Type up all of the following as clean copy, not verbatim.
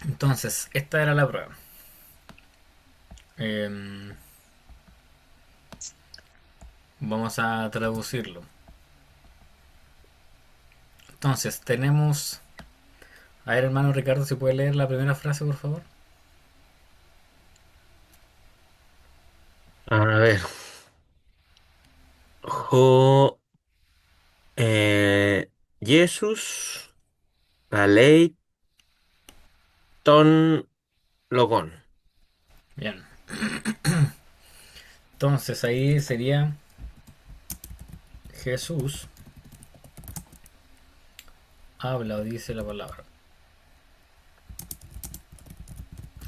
Entonces, esta era la prueba. Vamos a traducirlo. Entonces, tenemos... A ver, hermano Ricardo, si puede leer la primera frase, por favor. A ver. Jo, Jesus, la ley, ton, logon. Bien. Entonces, ahí sería Jesús habla o dice la palabra.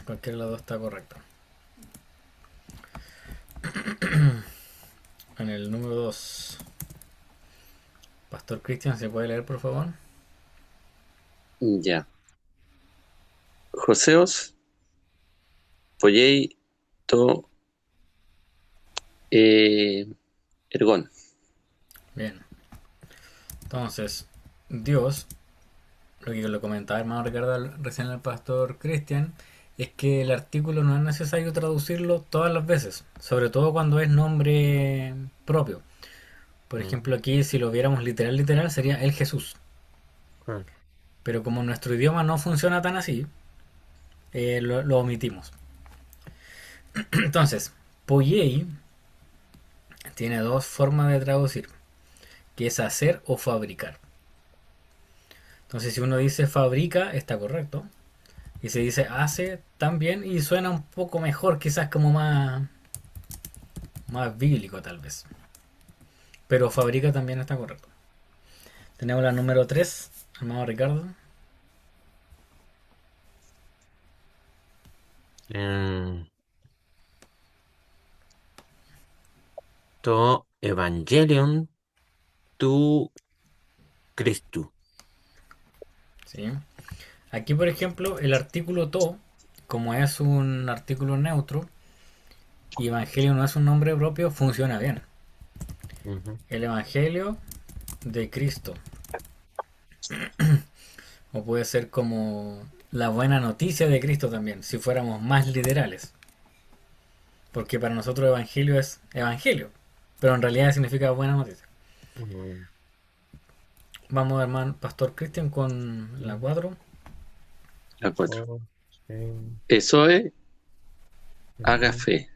Cualquiera de las dos está correcta. En el número 2, Pastor Cristian, ¿se puede leer, por favor? Ya. Joseos, Poyei, To, eh, Ergón. Bien. Entonces, Dios, lo que lo comentaba hermano Ricardo recién el pastor Cristian, es que el artículo no es necesario traducirlo todas las veces, sobre todo cuando es nombre propio. Por Mm, ejemplo, aquí si lo viéramos literal, literal, sería el Jesús. ah, Pero como nuestro idioma no funciona tan así, lo omitimos. Entonces, Poyei tiene dos formas de traducir, que es hacer o fabricar. Entonces, si uno dice fabrica, está correcto. Y se dice hace también y suena un poco mejor, quizás como más bíblico tal vez. Pero fabrica también está correcto. Tenemos la número 3 hermano Ricardo. em, to, evangelion, tu, Christu. ¿Sí? Aquí, por ejemplo, el artículo to, como es un artículo neutro y evangelio no es un nombre propio, funciona bien. Ujú. El evangelio de Cristo. O puede ser como la buena noticia de Cristo también, si fuéramos más literales. Porque para nosotros evangelio es evangelio, pero en realidad significa buena noticia. Mm, Vamos, hermano Pastor Cristian, con la mm, 4. La 4. oh, sí, Esoe, haga mm, fe.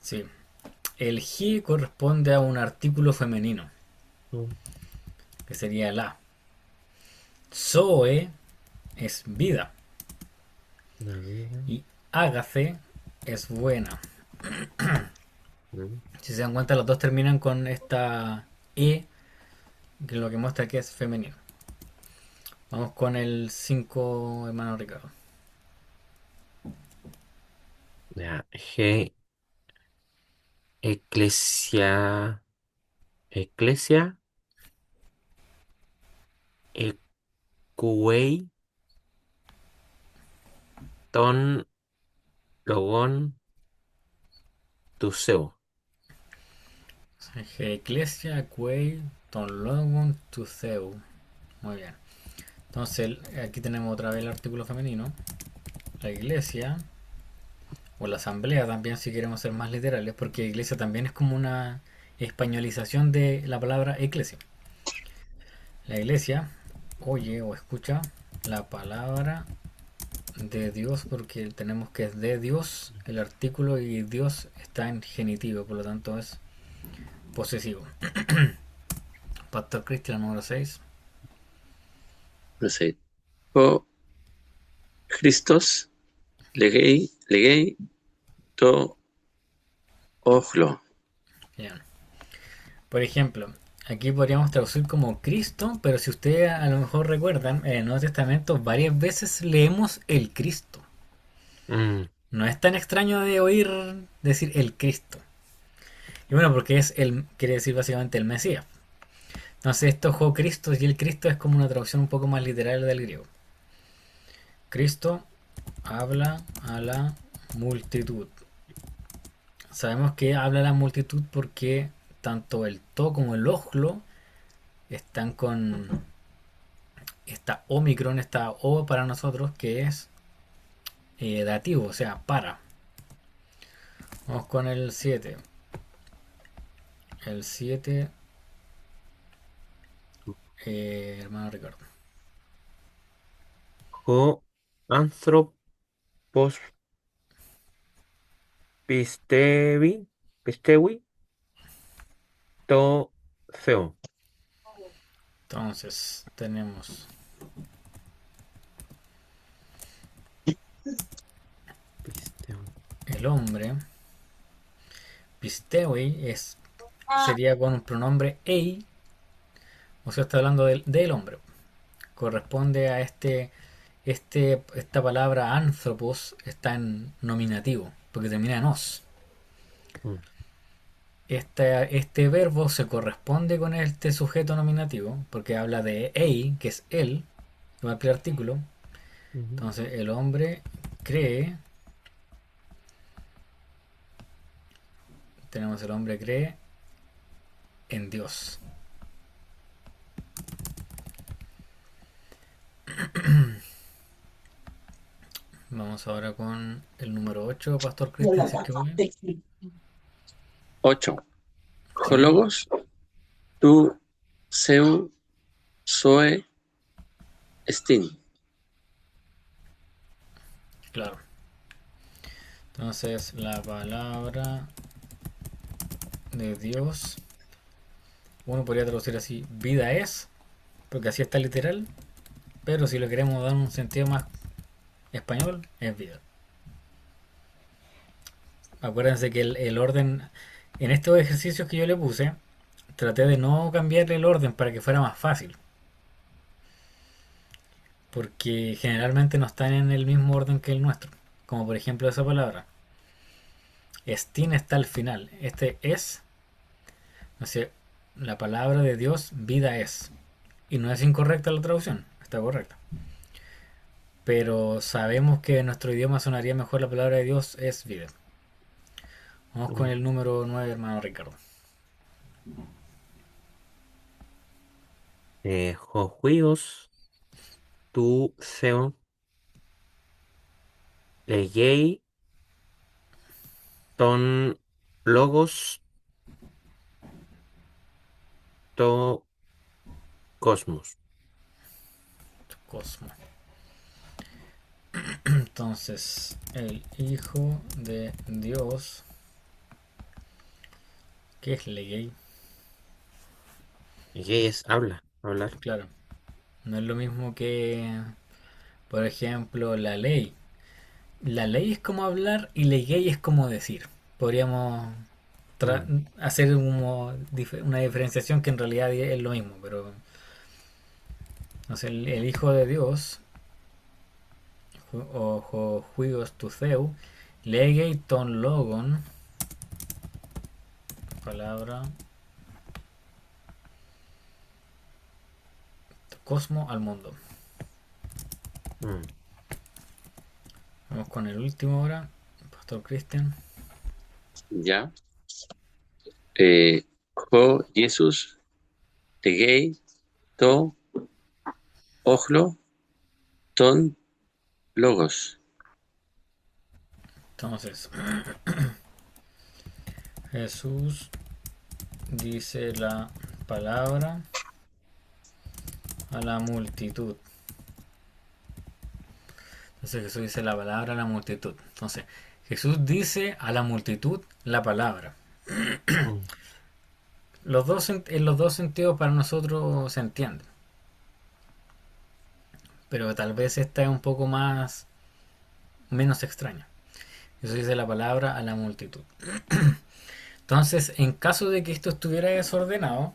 Sí. El he corresponde a un artículo femenino, mm, que sería la. Zoe es vida la vida, y ágafe es buena. mm, Si se dan cuenta, los dos terminan con esta e, que lo que muestra que es femenino. Vamos con el 5 hermano Ricardo. ya, eclesia, eclesia, ecuei, ton, logon, tuseo. Ecclesia, Quay, Ton Logon, Tuceu. Muy bien. Entonces, aquí tenemos otra vez el artículo femenino. La iglesia, o la asamblea también, si queremos ser más literales, porque iglesia también es como una españolización de la palabra eclesia. La iglesia oye o escucha la palabra de Dios, porque tenemos que es de Dios el artículo y Dios está en genitivo, por lo tanto es posesivo. Pastor Cristian número 6. Procede. O Christos, legei, To, Ojlo. Bien. Por ejemplo, aquí podríamos traducir como Cristo, pero si ustedes a lo mejor recuerdan, en el Nuevo Testamento varias veces leemos el Cristo. Mm, No es tan extraño de oír decir el Cristo. Y bueno, porque quiere decir básicamente el Mesías. Entonces esto jo Cristo y el Cristo es como una traducción un poco más literal del griego. Cristo habla a la multitud. Sabemos que habla a la multitud porque tanto el to como el ojlo están con esta Omicron, esta O para nosotros, que es dativo, o sea, para. Vamos con el 7. El 7, hermano Ricardo. Jo anthropos pistewi to theo. Entonces, tenemos Pistewi. el hombre. Pistewi sería con un pronombre ei, o sea, está hablando del hombre. Corresponde a esta palabra anthropos está en nominativo, porque termina en os. Mm, Este verbo se corresponde con este sujeto nominativo, porque habla de ei, que es él, igual que el artículo. ujú. Entonces, el hombre cree, tenemos el hombre cree en Dios. Vamos ahora con el número 8, Pastor Cristian, si es que voy. 8. Sí, Jólogos, tu, seu, zoe, estin. claro. Entonces, la palabra de Dios, uno podría traducir así, vida es, porque así está literal, pero si lo queremos dar un sentido más español, es vida. Acuérdense que el orden, en estos ejercicios que yo le puse, traté de no cambiarle el orden para que fuera más fácil, porque generalmente no están en el mismo orden que el nuestro, como por ejemplo esa palabra. Estin está al final, este es, no sé, la palabra de Dios, vida es. Y no es incorrecta la traducción, está correcta. Pero sabemos que en nuestro idioma sonaría mejor la palabra de Dios es vida. Vamos con Mm. el número 9, hermano Ricardo. Jojuios tu theo legei ton logos to cosmos. Cosmo. Entonces, el Hijo de Dios, que es Legei, Legei es habla, hablar. claro, no es lo mismo que, por ejemplo, la ley. La ley es como hablar y Legei es como decir. Podríamos Mm, hacer como una diferenciación que en realidad es lo mismo, pero no sé, el Hijo de Dios, o juigos tu theu, legei ton logon, palabra, cosmo al mundo. mm. Vamos con el último ahora, Pastor Cristian. Ya. Jo, Jesus, legei, to, ojlo, ton, logos. Entonces, Jesús dice la palabra a la multitud. Entonces Jesús dice la palabra a la multitud. Entonces, Jesús dice a la multitud la palabra. Mm. En los dos sentidos para nosotros se entiende. Pero tal vez esta es un poco más menos extraña. Jesús dice la palabra a la multitud. Entonces, en caso de que esto estuviera desordenado,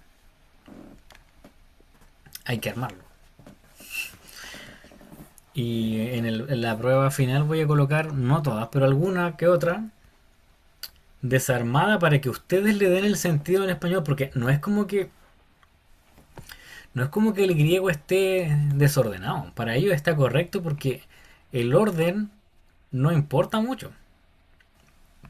hay que armarlo. Y en la prueba final voy a colocar, no todas, pero alguna que otra, desarmada para que ustedes le den el sentido en español, porque no es como que el griego esté desordenado. Para ellos está correcto porque el orden no importa mucho.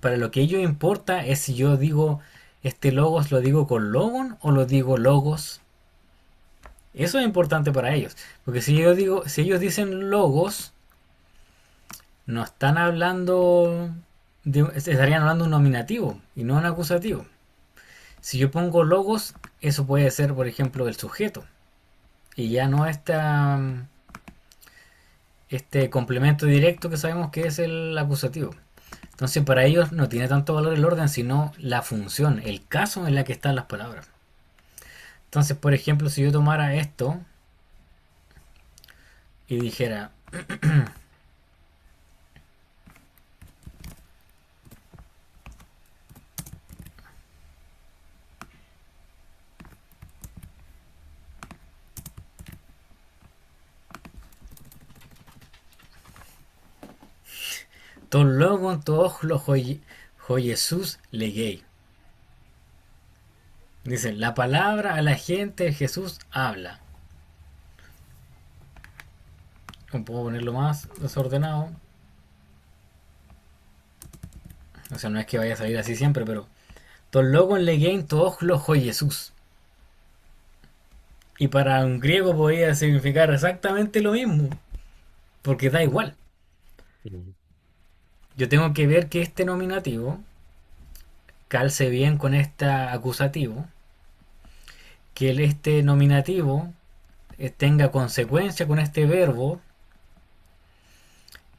Para lo que ello importa es si yo digo este logos lo digo con logon o lo digo logos Eso es importante para ellos. Porque si yo digo, si ellos dicen logos, no están hablando estarían hablando de un nominativo y no un acusativo. Si yo pongo logos, eso puede ser, por ejemplo, el sujeto. Y ya no este complemento directo que sabemos que es el acusativo. Entonces para ellos no tiene tanto valor el orden, sino la función, el caso en la que están las palabras. Entonces, por ejemplo, si yo tomara esto y dijera, ton logon to ojlo Jesús legay. Dice, la palabra a la gente Jesús habla. O puedo ponerlo más desordenado. O sea, no es que vaya a salir así siempre, pero ton logon legay to ojlo Jesús. Y para un griego podría significar exactamente lo mismo, porque da igual. Mm. Yo tengo que ver que este nominativo calce bien con este acusativo, que este nominativo tenga consecuencia con este verbo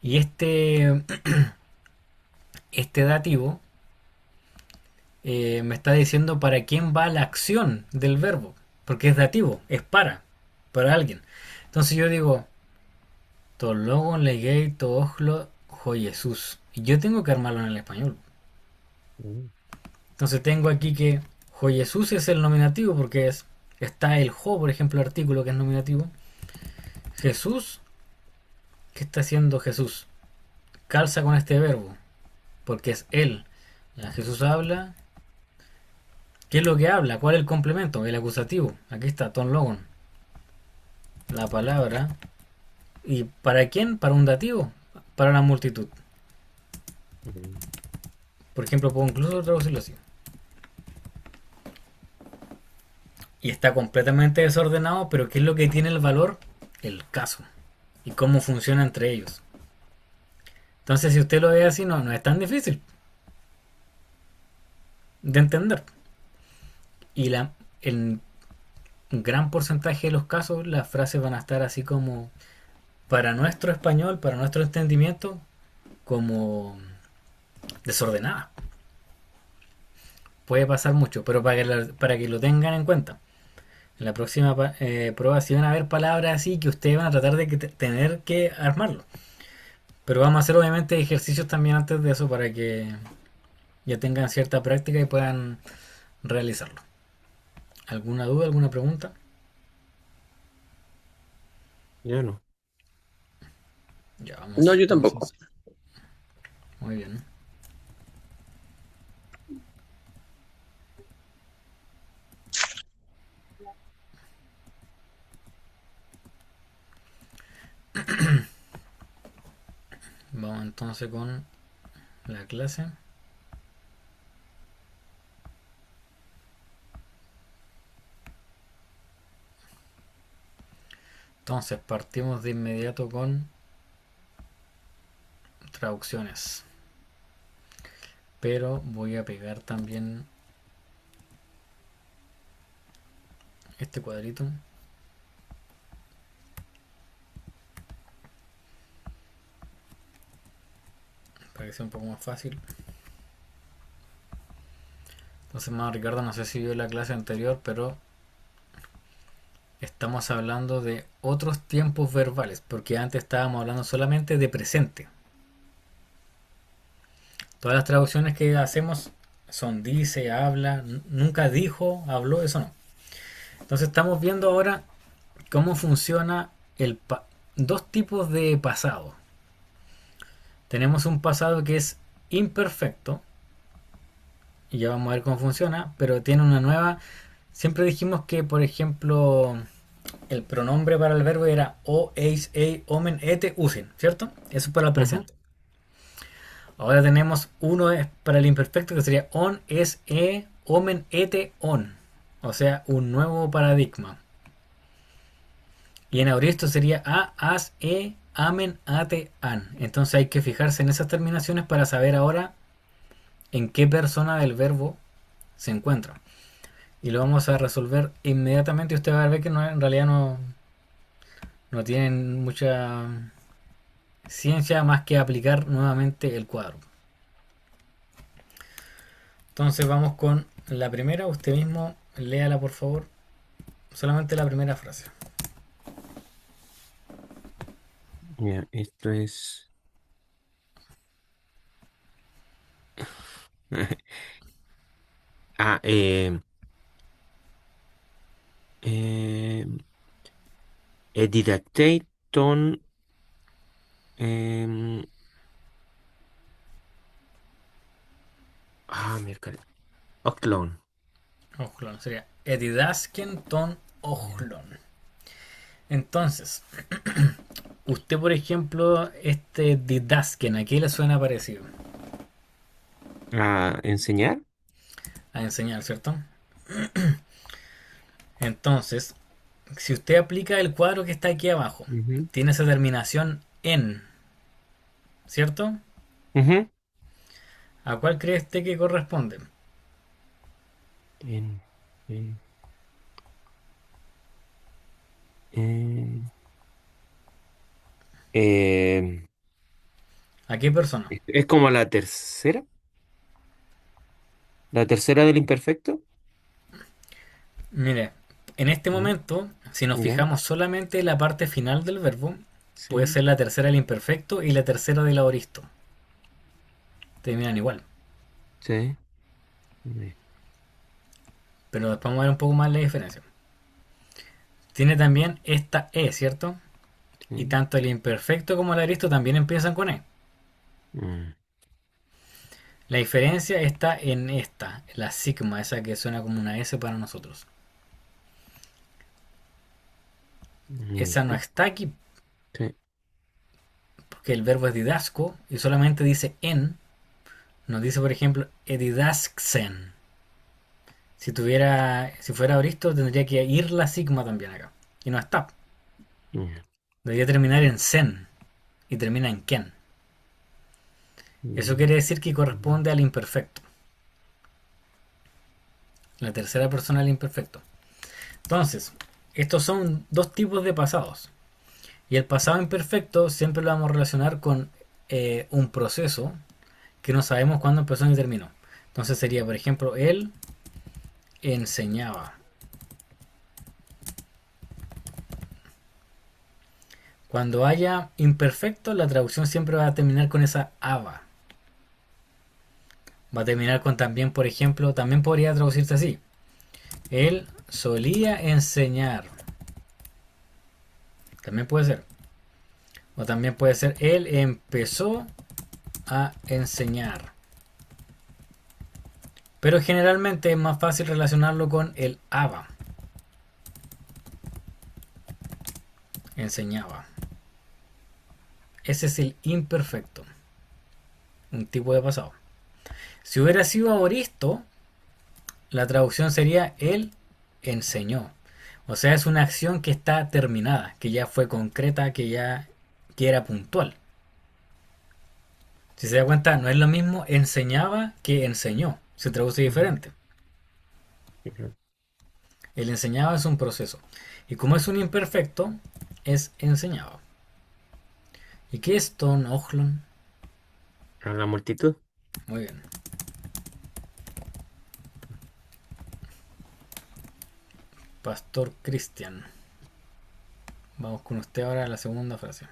y este dativo me está diciendo para quién va la acción del verbo, porque es dativo, es para alguien. Entonces yo digo, to logon legay to ojlo jo Jesús. Y yo tengo que armarlo en el español. Mm. Entonces tengo aquí que jo Jesús es el nominativo porque está el jo, por ejemplo, el artículo que es nominativo. Jesús, ¿qué está haciendo Jesús? Calza con este verbo porque es él. Ya, Jesús habla. ¿Qué es lo que habla? ¿Cuál es el complemento? El acusativo. Aquí está, ton logon. La palabra. ¿Y para quién? Para un dativo. Para la multitud. Mm. Por ejemplo, puedo incluso traducirlo así. Y está completamente desordenado, pero ¿qué es lo que tiene el valor? El caso. Y cómo funciona entre ellos. Entonces, si usted lo ve así, no es tan difícil de entender. Y en un gran porcentaje de los casos, las frases van a estar así como, para nuestro español, para nuestro entendimiento, como desordenadas. Puede pasar mucho, pero para que lo tengan en cuenta. En la próxima prueba, si van a haber palabras así, que ustedes van a tratar de tener que armarlo. Pero vamos a hacer obviamente ejercicios también antes de eso para que ya tengan cierta práctica y puedan realizarlo. ¿Alguna duda, alguna pregunta? Yo no. Ya No, vamos. yo tampoco. Entonces, muy bien. Vamos entonces con la clase. Entonces partimos de inmediato con traducciones. Pero voy a pegar también este cuadrito. Para que sea un poco más fácil. Entonces, más Ricardo, no sé si vio la clase anterior, pero estamos hablando de otros tiempos verbales, porque antes estábamos hablando solamente de presente. Todas las traducciones que hacemos son dice, habla, nunca dijo, habló, eso no. Entonces estamos viendo ahora cómo funciona dos tipos de pasado. Tenemos un pasado que es imperfecto, y ya vamos a ver cómo funciona, pero tiene una nueva. Siempre dijimos que, por ejemplo, el pronombre para el verbo era o, eis, ei, omen, ete, usen, ¿cierto? Eso es para el Ajá. presente. Ahora tenemos uno para el imperfecto que sería on, es, omen, ete, on. O sea, un nuevo paradigma. Y en auristo sería a, as, amen, ate, an. Entonces hay que fijarse en esas terminaciones para saber ahora en qué persona del verbo se encuentra. Y lo vamos a resolver inmediatamente. Usted va a ver que en realidad no tienen mucha ciencia más que aplicar nuevamente el cuadro. Entonces vamos con la primera. Usted mismo léala por favor. Solamente la primera frase. Ya, esto es. Ah, eh, Edidactate ton. em, miércoles. Octlon. Ojlon. Sería Edidasken ton Ojlon. Entonces, usted por ejemplo, este Didasken, ¿a qué le suena parecido? Enseñar. A enseñar, ¿cierto? Entonces, si usted aplica el cuadro que está aquí abajo, Ujú, tiene esa terminación en, ¿cierto? ujú. ¿A cuál cree usted que corresponde? En, en, en, em, ¿A qué persona? es como la tercera. La tercera del imperfecto. Mire, en este Ujú. momento, si nos Ya, fijamos solamente en la parte final del verbo, puede sí, ser la tercera del imperfecto y la tercera del aoristo. Terminan igual. sí. Sí, Pero después vamos a ver un poco más la diferencia. Tiene también esta E, ¿cierto? Y sí. tanto el imperfecto como el aoristo también empiezan con E. Mm, La diferencia está en esta, la sigma, esa que suena como una S para nosotros. Esa no ujú, está aquí sí. porque el verbo es didasco y solamente dice en. Nos dice, por ejemplo, edidasksen. Si fuera aoristo, tendría que ir la sigma también acá. Y no está. Ya, Debería terminar en sen y termina en ken. Eso mm, quiere decir que corresponde al imperfecto. La tercera persona del imperfecto. Entonces, estos son dos tipos de pasados. Y el pasado imperfecto siempre lo vamos a relacionar con un proceso que no sabemos cuándo empezó ni terminó. Entonces sería, por ejemplo, él enseñaba. Cuando haya imperfecto, la traducción siempre va a terminar con esa aba. Va a terminar con también, por ejemplo, también podría traducirse así. Él solía enseñar. También puede ser. O también puede ser, él empezó a enseñar. Pero generalmente es más fácil relacionarlo con el aba. Enseñaba. Ese es el imperfecto. Un tipo de pasado. Si hubiera sido aoristo, la traducción sería él enseñó. O sea, es una acción que está terminada, que ya fue concreta, que era puntual. Si se da cuenta, no es lo mismo enseñaba que enseñó. Se traduce ujú, diferente. ujú. El enseñaba es un proceso. Y como es un imperfecto, es enseñaba. ¿Y qué es Ton Ojlon? A la multitud. Muy bien. Pastor Cristian. Vamos con usted ahora a la segunda frase.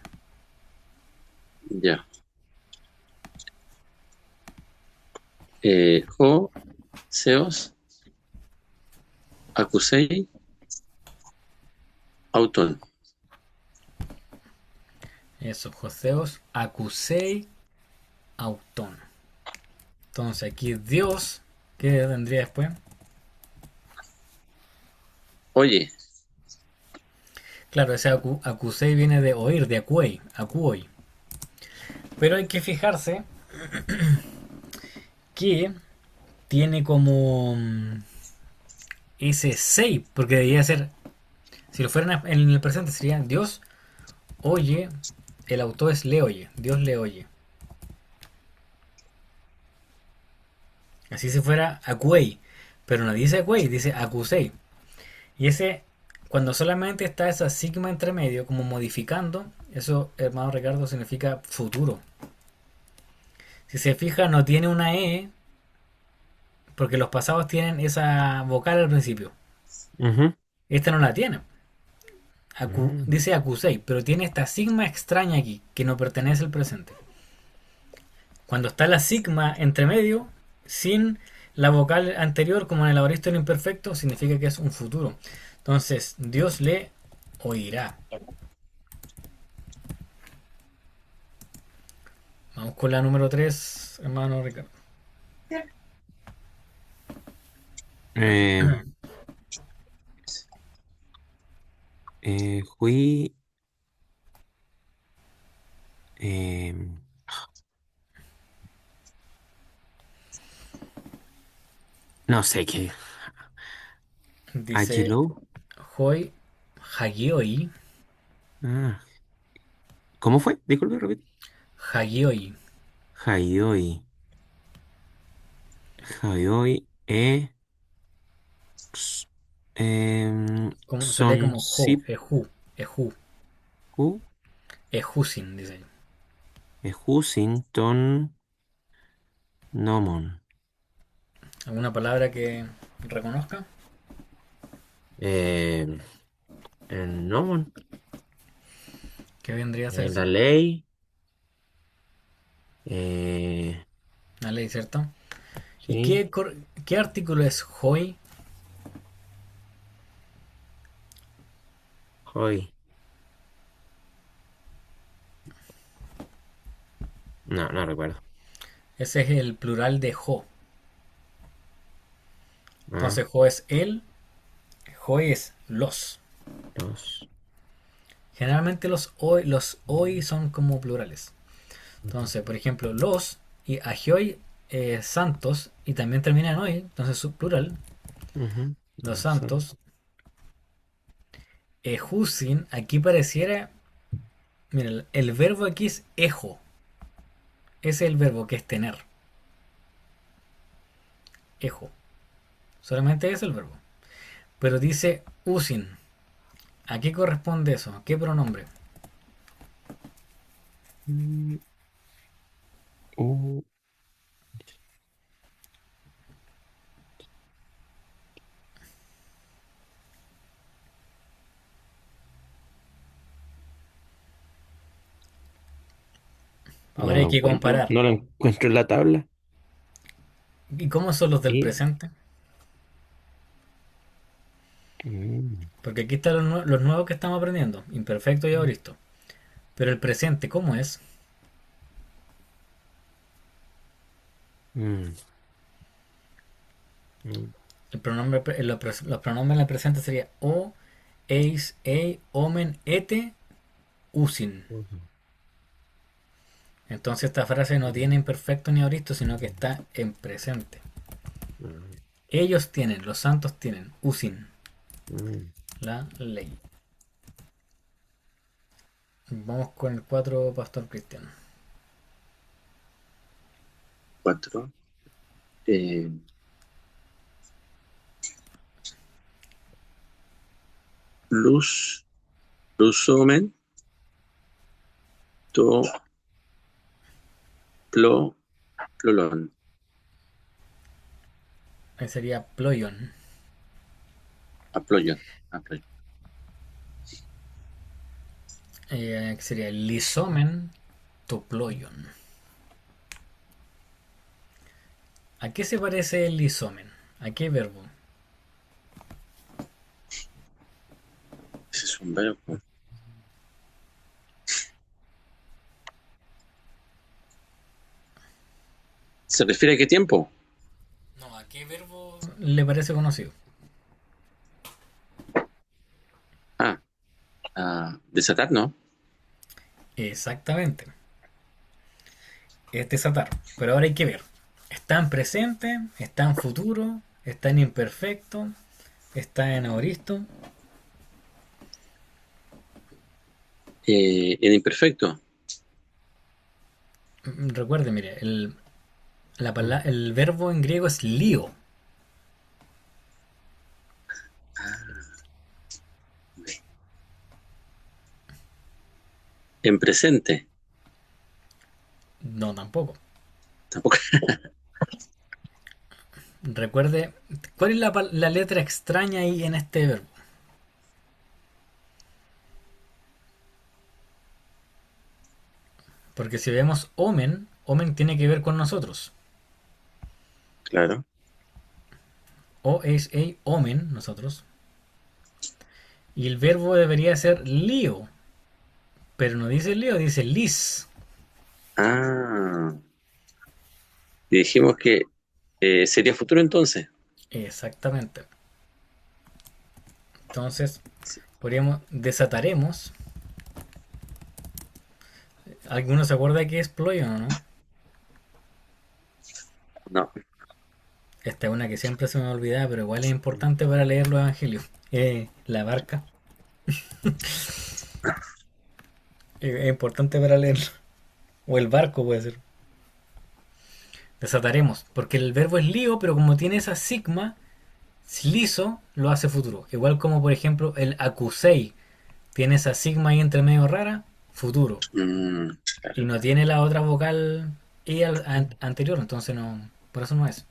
Ya. Jo, Seos, Acusei, Auton. Eso, Joseos acusei auton. Entonces aquí Dios, ¿qué vendría después? Oye, Claro, ese acusei viene de oír, de acuei, acuoi. Pero hay que fijarse que tiene como ese sei, porque debería ser Si lo fuera en el presente sería Dios oye, el autor es le oye, Dios le oye. Así si fuera acuei, pero no dice acuei, dice acusei. Y ese, cuando solamente está esa sigma entre medio, como modificando, eso, hermano Ricardo, significa futuro. Si se fija, no tiene una E, porque los pasados tienen esa vocal al principio. Ujú. Esta no la tiene. Mm. Dice acusei, pero tiene esta sigma extraña aquí, que no pertenece al presente. Cuando está la sigma entre medio, sin la vocal anterior, como en el aoristo del imperfecto, significa que es un futuro. Entonces, Dios le oirá. Vamos con la número 3, hermano Ricardo. Eh, Fui. eh, no sé qué. Dice Agilo. Hoi Hagioi. Ah, ¿cómo fue? Disculpe, repite. Hagioi. Haioi. Haioi. S- Como, se lee Son como Ho, Sip. Ehu, Ehu, Q. Ehusin, dice. Hussington. Nomon. ¿Alguna palabra que reconozca? Eh, el Nomon. ¿Qué vendría a ser La eso? ley. Eh, La ley, ¿cierto? ¿Y sí. qué artículo es Hoi? Hoy. No, no recuerdo. Ese es el plural de Ho. Ah, Entonces Ho es el, Hoi es los. dos. Generalmente los hoy son como plurales. Entonces, por ejemplo, los y agioi santos y también termina en hoy, entonces su plural, Ujú. los Los son. santos. Ejusin, aquí pareciera, mira, el verbo aquí es ejo, ese es el verbo que es tener, ejo, solamente es el verbo. Pero dice usin, ¿a qué corresponde eso? ¿Qué pronombre? Mm, uh, no Ahora lo hay que encuentro. comparar. No lo encuentro en la tabla. ¿Y cómo son los del Y, presente? mm, Porque aquí están los nuevos que estamos aprendiendo, imperfecto y aoristo. Pero el presente, ¿cómo es? mm, mm, El pronombre, los pronombres en el presente sería o, eis, ei, omen, ete, usin. ujú, Entonces esta frase no tiene imperfecto ni aoristo, sino que está en presente. mm, Ellos tienen, los santos tienen, usin, mm. la ley. Vamos con el 4 pastor cristiano. Cuatro. Eh, plus, plusomen, to, plo, plolon. Ahí sería ployon. Aployon. Aployon. Sería lisomen to ployon. ¿A qué se parece el lisomen? ¿A qué verbo? Ese es un verbo. ¿Se refiere a qué tiempo? No, ¿a qué verbo le parece conocido? Ah, desatar, ¿no? Exactamente. Es desatar. Pero ahora hay que ver. ¿Está en presente? ¿Está en futuro? ¿Está en imperfecto? ¿Está en aoristo? En imperfecto. Recuerde, mire, el verbo en griego es lío. En presente. No, tampoco. Tampoco. Recuerde, ¿cuál es la letra extraña ahí en este verbo? Porque si vemos omen, omen tiene que ver con nosotros. Claro. O-H-A, omen, nosotros. Y el verbo debería ser lío. Pero no dice lío, dice lis. Ah. Y dijimos que sería futuro entonces. Exactamente. Entonces, Sí. desataremos. ¿Alguno se acuerda que es ployo o no? No. Esta es una que siempre se me olvida, pero igual es importante para leer los evangelios. La barca. Es importante para leerlo. O el barco puede ser. Desataremos. Porque el verbo es lío, pero como tiene esa sigma, liso lo hace futuro. Igual como por ejemplo el acusei. Tiene esa sigma ahí entre medio rara, futuro. Y Claro. no tiene la otra vocal y anterior, entonces no. Por eso no es.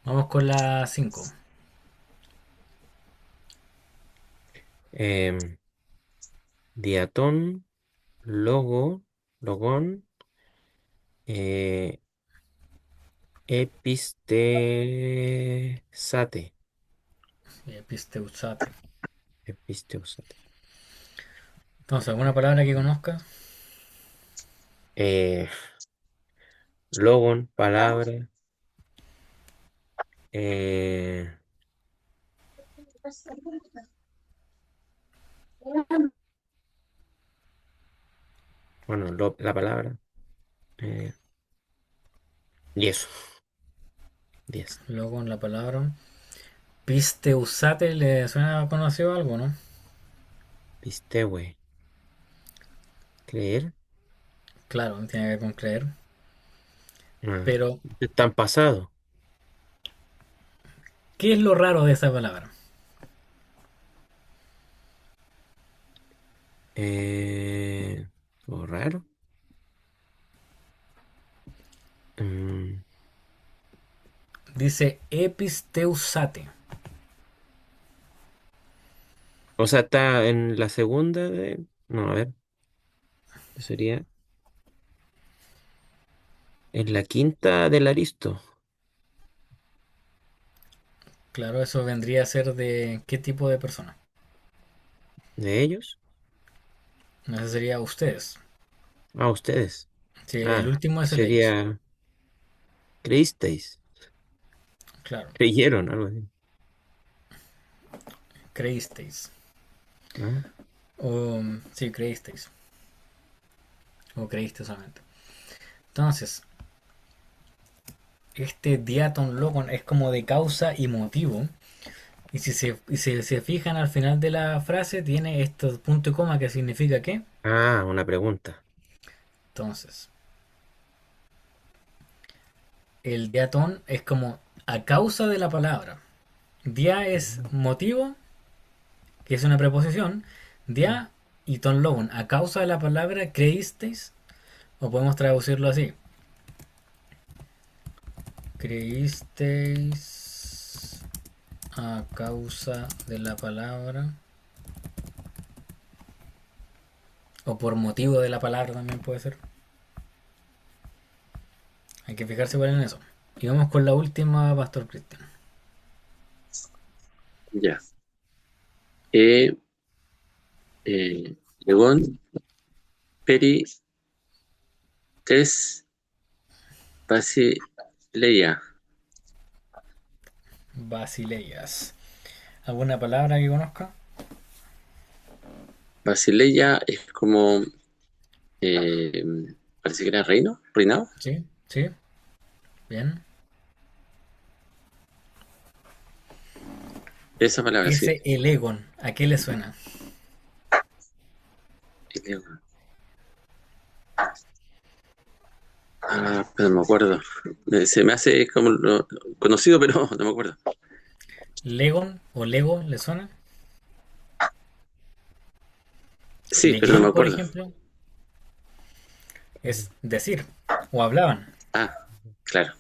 Vamos con la 5. Em, diatón, logo, logón, eh, epistesate. Episteusate. Episteusate. Entonces, ¿alguna palabra que conozcas? Eh, logon, palabra. eh, bueno, la palabra. eh, y eso. 10. Luego en la palabra. Pisteusate, ¿le suena conocido algo, no? Pistehue. Creer. Claro, tiene que ver con creer. Ah, Pero, está en pasado. ¿qué es lo raro de esa palabra? Eh, o raro. Mm, Dice episteusate. o sea, está en la segunda de. No, a ver. Sería en la quinta del Aristo. Claro, eso vendría a ser de qué tipo de persona. ¿De ellos? Ese sería ustedes. Ah, ustedes. Sí, el Ah, último es el ellos. sería. Creísteis. Claro, Creyeron, algo así. creísteis. Ah, O, sí, creísteis. O creíste solamente. Entonces, este diaton logon es como de causa y motivo. Y si se fijan al final de la frase, tiene estos punto y coma que significa qué. una pregunta. Entonces, el diatón es como a causa de la palabra. Dia es motivo, que es una preposición. Dia y ton logon, a causa de la palabra creísteis, o podemos traducirlo así. Creísteis a causa de la palabra, o por motivo de la palabra también puede ser. Hay que fijarse igual en eso. Y vamos con la última, Pastor Cristian. Ya. E, Legón, Peri, Tes, Basileia. Basileias. ¿Alguna palabra que conozca? Basileia es como, eh, parece que era reino, reinado. Sí, sí, bien. Esa palabra, sí. Ese el Egon, ¿a qué le suena? Elegon. Pero no me acuerdo. Se me hace como conocido, pero no me acuerdo. Legon o Lego, ¿le suena? Sí, pero no me Legué, por acuerdo. ejemplo, es decir, o hablaban, Ah, claro.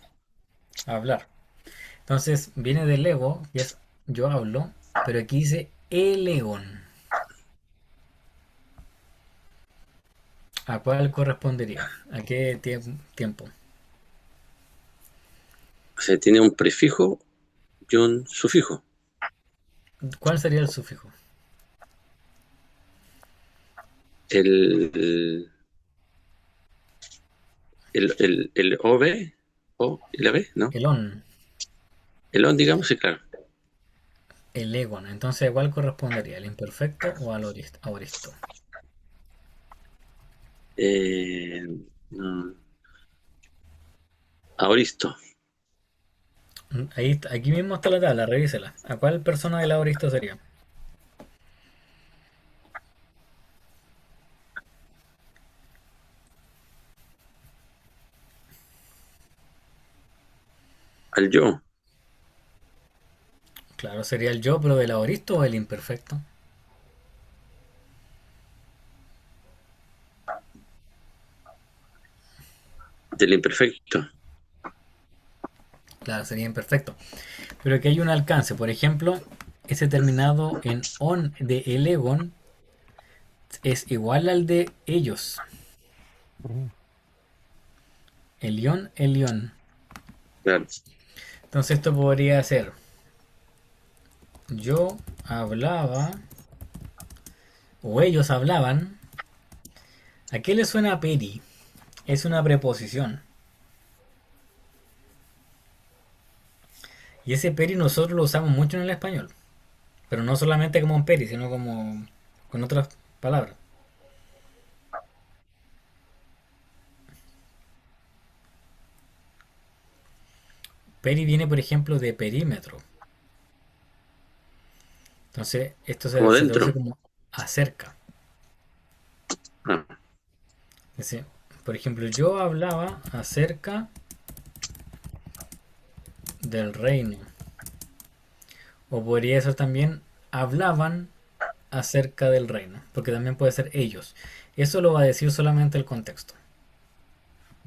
hablar. Entonces viene de Lego, que es yo hablo, pero aquí dice Elegon. ¿A cuál correspondería? ¿A qué tiempo? O sea, tiene un prefijo y un sufijo. ¿Cuál sería el sufijo? El, el OB o la B, ¿no? El on, El on, digamos, sí, claro. el egon. Entonces, ¿a cuál correspondería? ¿Al imperfecto o al aoristo? Eh, no, Aoristo. Ahí, aquí mismo está la tabla, revísela. ¿A cuál persona del aoristo sería? Al yo. Claro, sería el yo, pero del aoristo o el imperfecto. Del imperfecto. Claro, sería imperfecto. Pero aquí hay un alcance. Por ejemplo, ese terminado en on de el egon es igual al de ellos. Mm. Elión, Elión. Claro. Entonces esto podría ser yo hablaba o ellos hablaban. ¿A qué le suena peri? Es una preposición. Y ese peri nosotros lo usamos mucho en el español. Pero no solamente como un peri, sino como con otras palabras. Peri viene, por ejemplo, de perímetro. Entonces, esto Como se traduce dentro. como acerca. Ah, Es decir, por ejemplo, yo hablaba acerca del reino. O podría ser también hablaban acerca del reino. Porque también puede ser ellos. Eso lo va a decir solamente el contexto.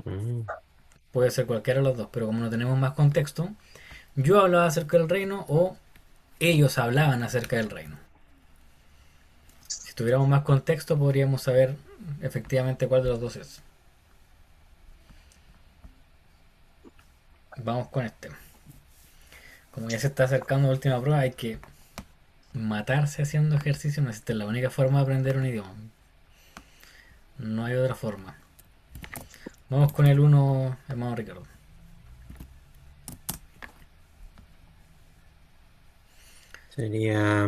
mm, Puede ser cualquiera de los dos. Pero como no tenemos más contexto, yo hablaba acerca del reino o ellos hablaban acerca del reino. Si tuviéramos más contexto podríamos saber efectivamente cuál de los dos es. Vamos con este. Como ya se está acercando la última prueba, hay que matarse haciendo ejercicio. No, esta es la única forma de aprender un idioma. No hay otra forma. Vamos con el uno, hermano Ricardo. Sería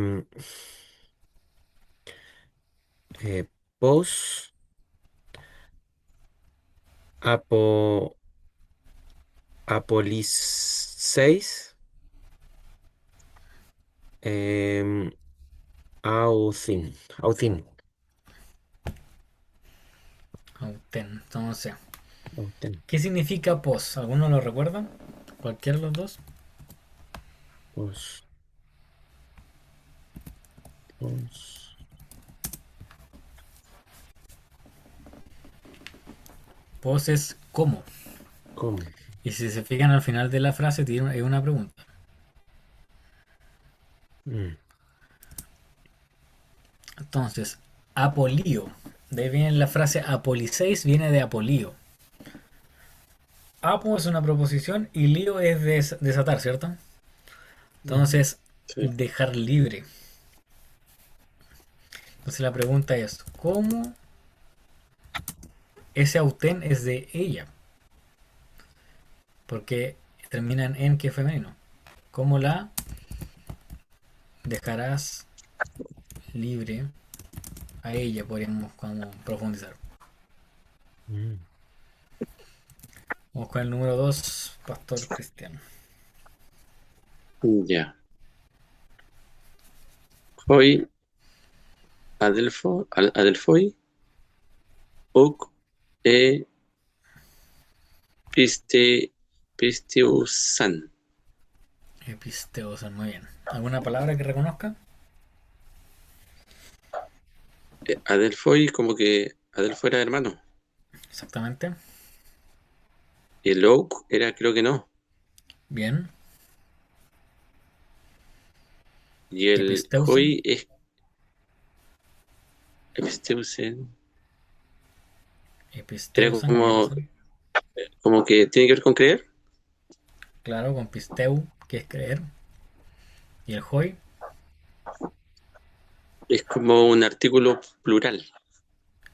eh, pos apo, apoliceis em, authing. Authing. Entonces, Authing. ¿qué significa pos? ¿Alguno lo recuerda? ¿Cualquiera de los dos? Pos, pos, Pos es cómo. ¿cómo? Y si se fijan al final de la frase, tiene una pregunta. Mm, Entonces, apolio. De ahí viene la frase apoliceis, viene de apolío. Apo es una proposición y lío es desatar, ¿cierto? ujú, Entonces, sí. dejar libre. Entonces la pregunta es, ¿cómo ese autén es de ella? Porque terminan en que femenino. ¿Cómo la dejarás libre a ella? Podríamos como profundizar. mm. Vamos con el número 2, Pastor Cristiano. Ya. Hoy, Adelfo, Adelfoi, Uk, e, piste, pisteusan. Episteusan, muy bien. ¿Alguna palabra que reconozca? Adelfoi, como que Adelfo era hermano. Exactamente. Y el Oak era, creo que no. Bien. Y el Episteusan. Hoi es Episteusen. Era Episteusan, ¿qué quiere decir? como que tiene que ver con creer. Claro, con pisteu, que es creer. Y el hoi. Es como un artículo plural.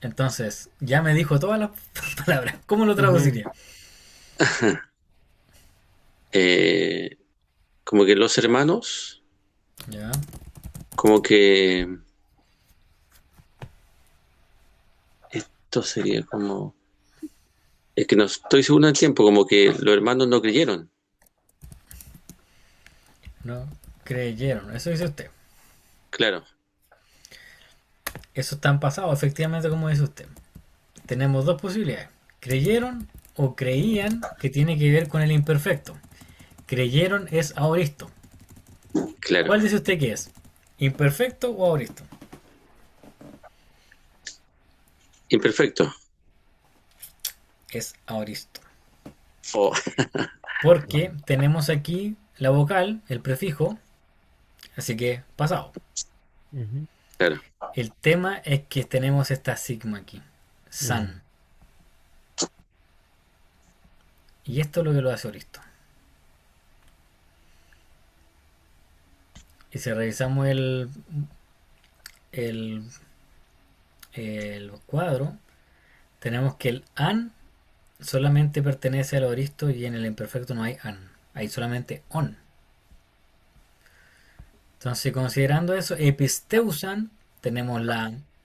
Entonces, ya me dijo todas las palabras. ¿Cómo lo Ujú. traduciría? Eh, como que los hermanos, Ya. como que esto sería como... Es que no estoy seguro del tiempo, como que los hermanos no creyeron. No creyeron. Eso dice usted. Claro. Eso está en pasado, efectivamente, como dice usted. Tenemos dos posibilidades. Creyeron o creían, que tiene que ver con el imperfecto. Creyeron es aoristo. Claro. ¿Cuál dice usted que es? ¿Imperfecto o aoristo? Imperfecto. Es aoristo. Oh, Porque tenemos aquí la vocal, el prefijo, así que pasado. Ujú. claro. El tema es que tenemos esta sigma aquí, san. Mm. Y esto es lo que lo hace aoristo. Y si revisamos el, el cuadro, tenemos que el an solamente pertenece al aoristo y en el imperfecto no hay an. Hay solamente on. Entonces, considerando eso, episteusan, tenemos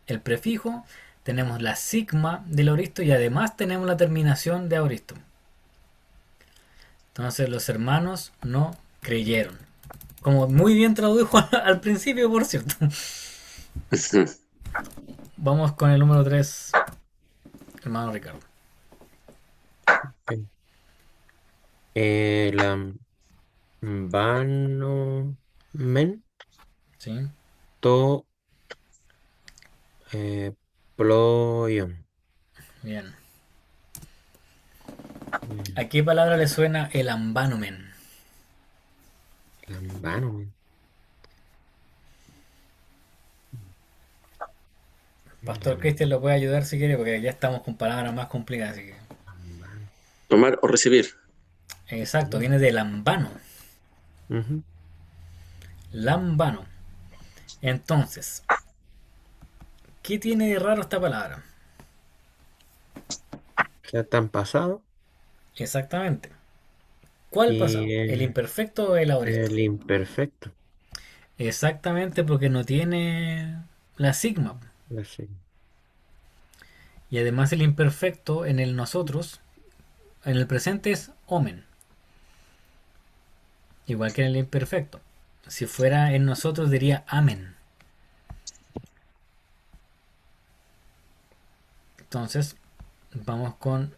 el prefijo, tenemos la sigma del aoristo y además tenemos la terminación de aoristo. Entonces, los hermanos no creyeron. Como muy bien tradujo al principio, por cierto. Vamos con el número 3, hermano Ricardo. Ok. El vano men ¿Sí? to ployon. Bien. Mm. ¿A qué palabra le suena el ambanomen? Lambano men. Pastor Cristian lo puede ayudar si quiere, porque ya estamos con palabras más complicadas. Así que... Lambano. Tomar o recibir. Exacto, viene de lambano. Ujú. Lambano. Entonces, ¿qué tiene de raro esta palabra? O sea, tan pasado Exactamente. ¿Cuál y pasado? ¿El imperfecto o el aoristo? el imperfecto. Exactamente, porque no tiene la sigma. Así. Y además el imperfecto en el nosotros, en el presente es omen, igual que en el imperfecto. Si fuera en nosotros diría amen. Entonces, vamos con,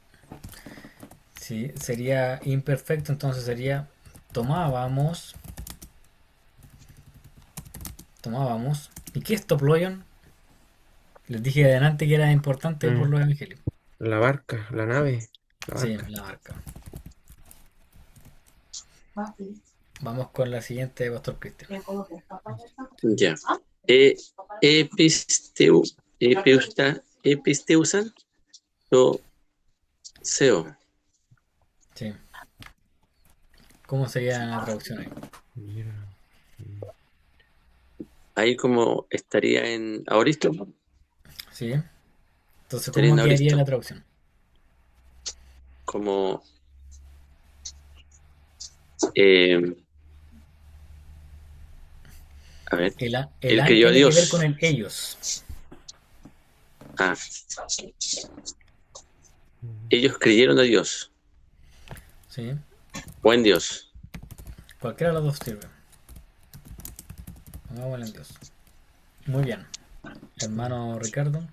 si sería imperfecto, entonces sería tomábamos, tomábamos. ¿Y qué es toployon? Les dije adelante que era importante por Mm. los evangelios. La barca, la nave, la Sí, barca. la marca. Vamos con la siguiente, Pastor Cristian. Ya. E, episteu, episteusan o seo. Sí. ¿Cómo sería la traducción ahí? Mira. Mm. Ahí como estaría en Aoristo. Sí. Entonces, Estaría en ¿cómo quedaría la Aoristo. traducción? Como eh, a ver. El Él an creyó a tiene que ver con Dios. el ellos. Ah, Mm. ellos creyeron a Dios. Sí. O en Dios. Cualquiera de los dos sirve. Pongámosle en Dios. Muy bien. Hermano Ricardo.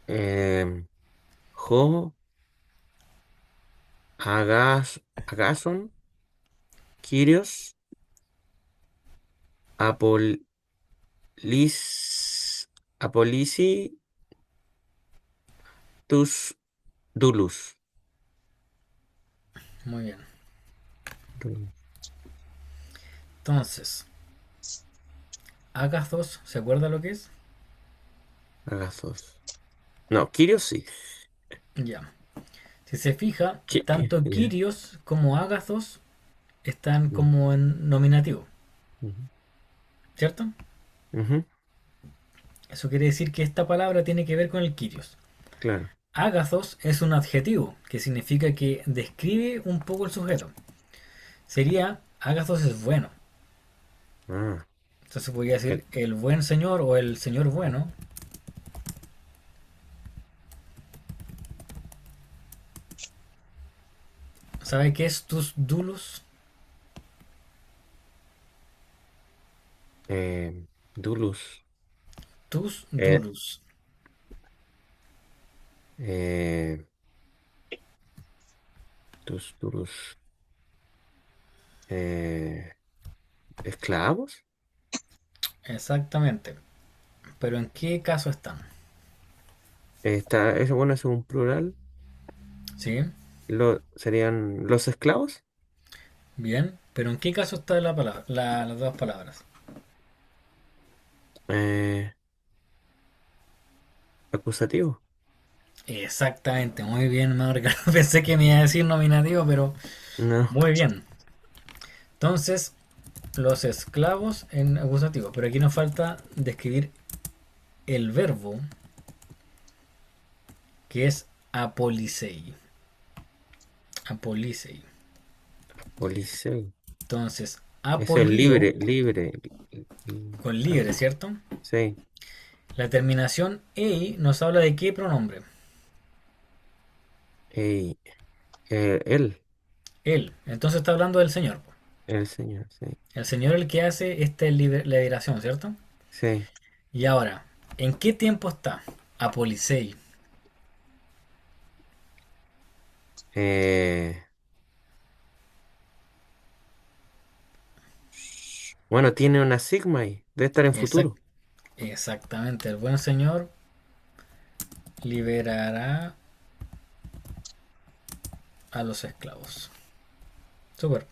em, Jo, Agason, Kyrios, Apolis, Apolisi, Tus, Dulus. Muy bien. Dulus. Entonces, Agathos, ¿se acuerda lo que es? Agathos. No, Kyrios sí. Ya. Si se fija, tanto Ya. Quirios como Agathos están Mm, como en nominativo, ujú, ¿cierto? ujú, Eso quiere decir que esta palabra tiene que ver con el Quirios. claro. Ágathos es un adjetivo que significa que describe un poco el sujeto. Sería Ágathos es bueno. Ah, Entonces podría el- decir el buen señor o el señor bueno. ¿Sabe qué es tus dulus? Dulus. Tus Eh, dulus. eh, Dulus. Eh, ¿Esclavos? Exactamente. Pero ¿en qué caso están? Eso, bueno, es un plural. ¿Sí? ¿Serían los esclavos? Bien. Pero ¿en qué caso está la palabra, las dos palabras? Eh, ¿Acusativo? Exactamente. Muy bien, Marca. Pensé que me iba a decir nominativo, pero No. muy bien. Entonces, los esclavos en acusativo. Pero aquí nos falta describir el verbo que es apolisei. Apolisei. Policía. Entonces, Eso es apolio libre, libre. con libre, Algo. ¿cierto? Sí. La terminación ei nos habla de qué pronombre. Ey, él, Él. Entonces está hablando del Señor. el Señor, sí. El Señor es el que hace esta liberación, ¿cierto? Sí. Y ahora, ¿en qué tiempo está? Apolisei. Eh, bueno, tiene una sigma ahí. Debe estar en Exact- futuro. exactamente. El buen Señor liberará a los esclavos. Super.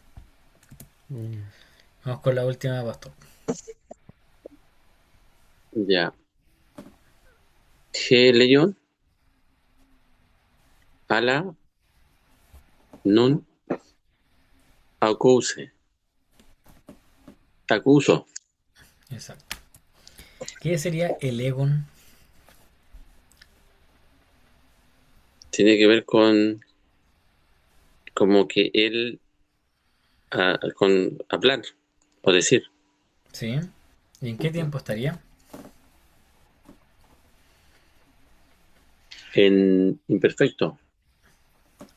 Mm. Vamos con la última, pastor. Ya. G león, ala, nun, acuse, acuso. Exacto. ¿Qué sería el Egon? Tiene que ver con como que él, con hablar o decir. ¿Sí? ¿Y en qué tiempo estaría? En imperfecto,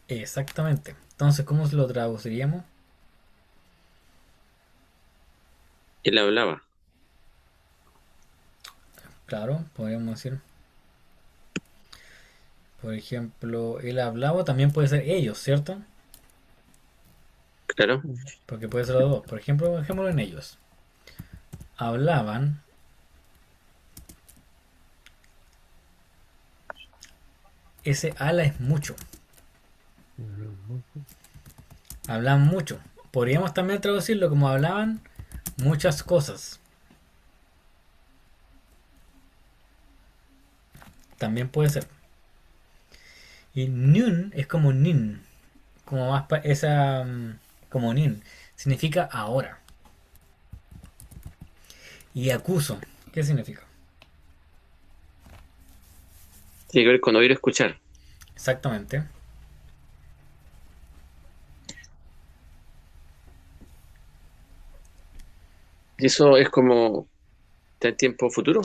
Exactamente. Entonces, ¿cómo se lo traduciríamos? él hablaba. Claro, podríamos decir. Por ejemplo, él hablaba, también puede ser ellos, ¿cierto? Claro. Porque puede ser los dos. Por ejemplo, dejémoslo en ellos. Hablaban, ese ala es mucho. Hablan mucho. Podríamos también traducirlo como hablaban muchas cosas. También puede ser. Y nun es como nin. Como más esa. Como nin. Significa ahora. Y acuso. ¿Qué significa? Tiene que ver con oír o escuchar. Exactamente. Y eso es como está en tiempo futuro.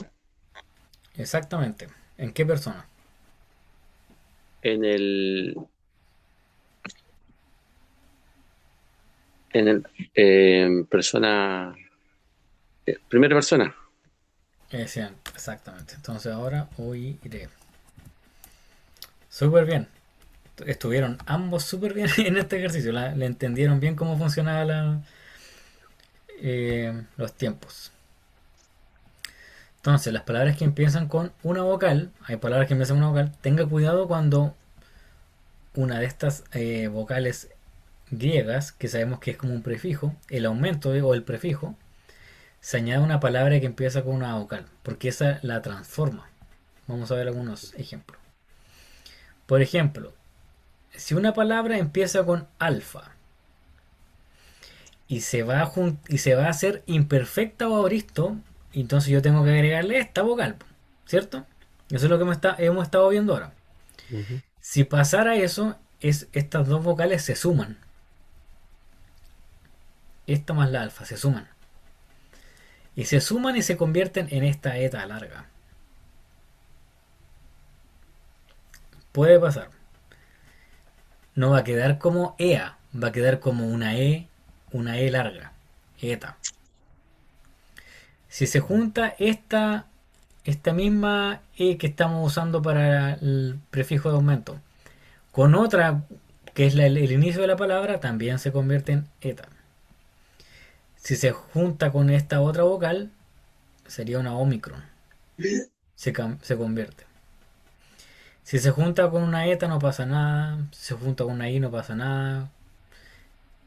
Exactamente. ¿En qué persona? En el, en el persona, primera persona. Sí, exactamente. Entonces ahora oiré. Súper bien. Estuvieron ambos súper bien en este ejercicio. Le entendieron bien cómo funcionaban los tiempos. Entonces, las palabras que empiezan con una vocal, hay palabras que empiezan con una vocal, tenga cuidado cuando una de estas vocales griegas, que sabemos que es como un prefijo, el aumento o el prefijo, se añade una palabra que empieza con una vocal, porque esa la transforma. Vamos a ver algunos ejemplos. Por ejemplo, si una palabra empieza con alfa y se va a hacer imperfecta o aoristo, entonces yo tengo que agregarle esta vocal, ¿cierto? Eso es lo que hemos estado viendo ahora. Ujú. Si pasara eso, estas dos vocales se suman. Esta más la alfa se suman. Y se suman y se convierten en esta eta larga. Puede pasar. No va a quedar como ea, va a quedar como una e larga. Eta. Si se junta esta misma e que estamos usando para el prefijo de aumento con otra que es el inicio de la palabra, también se convierte en eta. Si se junta con esta otra vocal, sería una omicron. Se convierte. Si se junta con una eta no pasa nada. Si se junta con una i no pasa nada.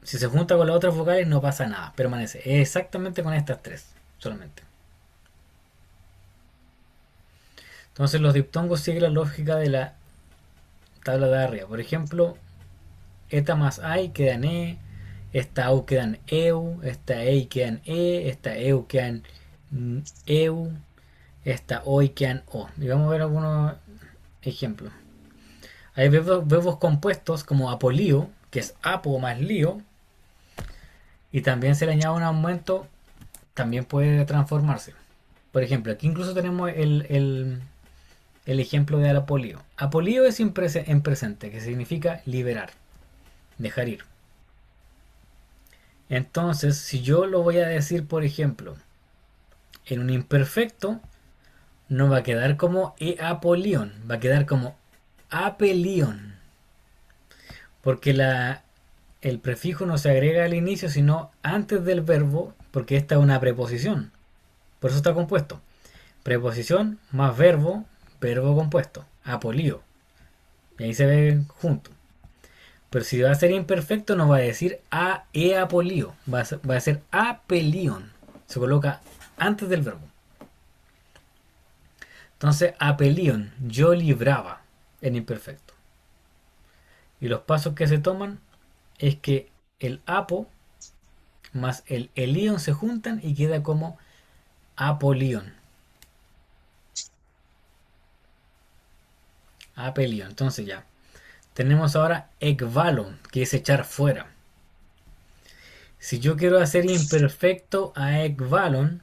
Si se junta con las otras vocales no pasa nada. Permanece. Es exactamente con estas tres solamente. Entonces los diptongos siguen la lógica de la tabla de arriba. Por ejemplo, eta más ai quedan e. Esta au quedan eu. Esta ei quedan e. Esta eu quedan eu. Esta oi quedan o. Y vamos a ver algunos ejemplos. Hay verbos compuestos como apolio, que es apo más lío, y también se le añade un aumento, también puede transformarse. Por ejemplo, aquí incluso tenemos el ejemplo de apolio. Apolio es en presente, que significa liberar, dejar ir. Entonces, si yo lo voy a decir, por ejemplo, en un imperfecto, no va a quedar como apolion, va a quedar como apelion. Porque el prefijo no se agrega al inicio, sino antes del verbo, porque esta es una preposición. Por eso está compuesto. Preposición más verbo, verbo compuesto. Apolio. Y ahí se ven juntos. Pero si va a ser imperfecto, no va a decir apolio. Va a ser apelion. Se coloca antes del verbo. Entonces, apelion, yo libraba en imperfecto. Y los pasos que se toman es que el apo más el elión se juntan y queda como apolión. Apelión. Entonces ya. Tenemos ahora ekvalon, que es echar fuera. Si yo quiero hacer imperfecto a ekvalon,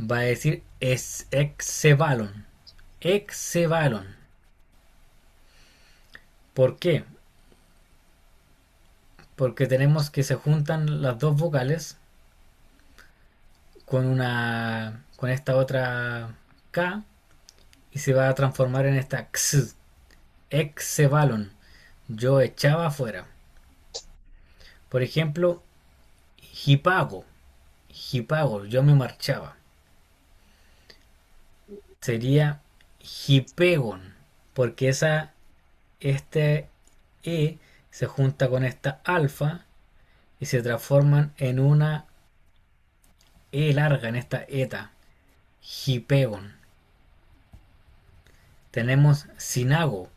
va a decir es exevalon. Exevalon. ¿Por qué? Porque tenemos que se juntan las dos vocales con esta otra K y se va a transformar en esta X. Exevalon. Yo echaba afuera. Por ejemplo, hipago. Hipago, yo me marchaba. Sería hipegon. Porque este E se junta con esta alfa y se transforman en una E larga, en esta eta. Hipegon. Tenemos sinago.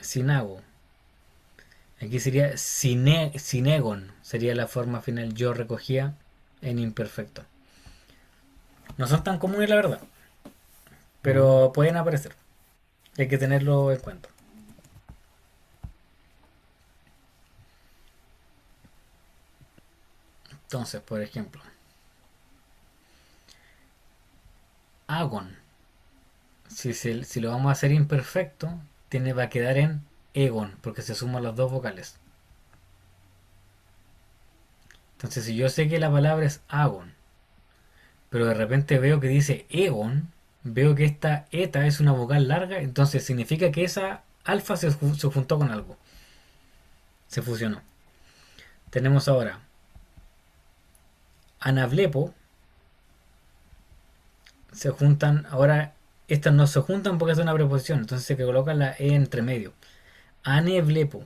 Sinago. Aquí sería sinegon. Sería la forma final. Yo recogía en imperfecto. No son tan comunes la verdad. Pero pueden aparecer. Hay que tenerlo en cuenta. Entonces, por ejemplo, agon. Si lo vamos a hacer imperfecto, va a quedar en egon, porque se suman las dos vocales. Entonces, si yo sé que la palabra es agon, pero de repente veo que dice egon, veo que esta eta es una vocal larga, entonces significa que esa alfa se juntó con algo, se fusionó. Tenemos ahora anablepo, se juntan, ahora estas no se juntan porque es una preposición, entonces se coloca la e entre medio. Aneblepo.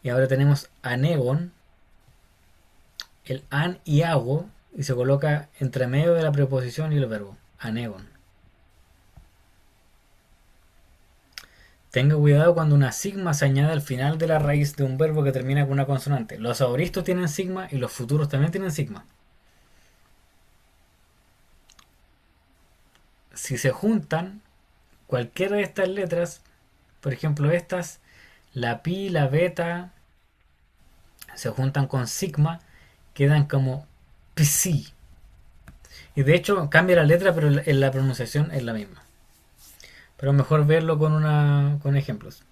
Y ahora tenemos anegon, el an y ago, y se coloca entre medio de la preposición y el verbo. Anegon. Tenga cuidado cuando una sigma se añade al final de la raíz de un verbo que termina con una consonante. Los aoristos tienen sigma y los futuros también tienen sigma. Si se juntan cualquiera de estas letras, por ejemplo estas, la pi, la beta, se juntan con sigma, quedan como psi. Y de hecho cambia la letra, pero en la pronunciación es la misma. Pero mejor verlo con ejemplos.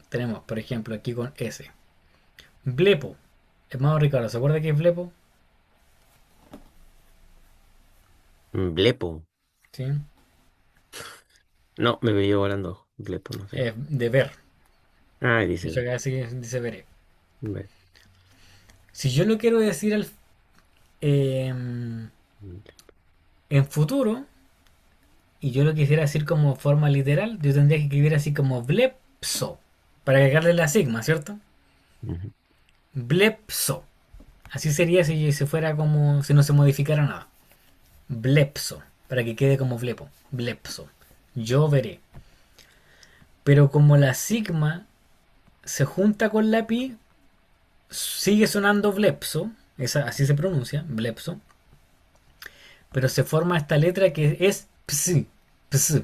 Tenemos, por ejemplo, aquí con S. Blepo. Hermano Ricardo, ¿se acuerda qué es blepo? Blepo. ¿Sí? No, me pilló volando. Blepo, no sé. De ver. Ah, De dice. hecho, acá dice veré. Ve. Si yo lo quiero decir em, en futuro, y yo lo quisiera decir como forma literal, yo tendría que escribir así como blepso, para agregarle la sigma, ¿cierto? Ujú. Blepso. Así sería si se fuera como, si no se modificara nada. Blepso, para que quede como blepo. Blepso. Yo veré. Pero como la sigma se junta con la pi, sigue sonando blepso. Así se pronuncia, blepso. Pero se forma esta letra que es ps, ps,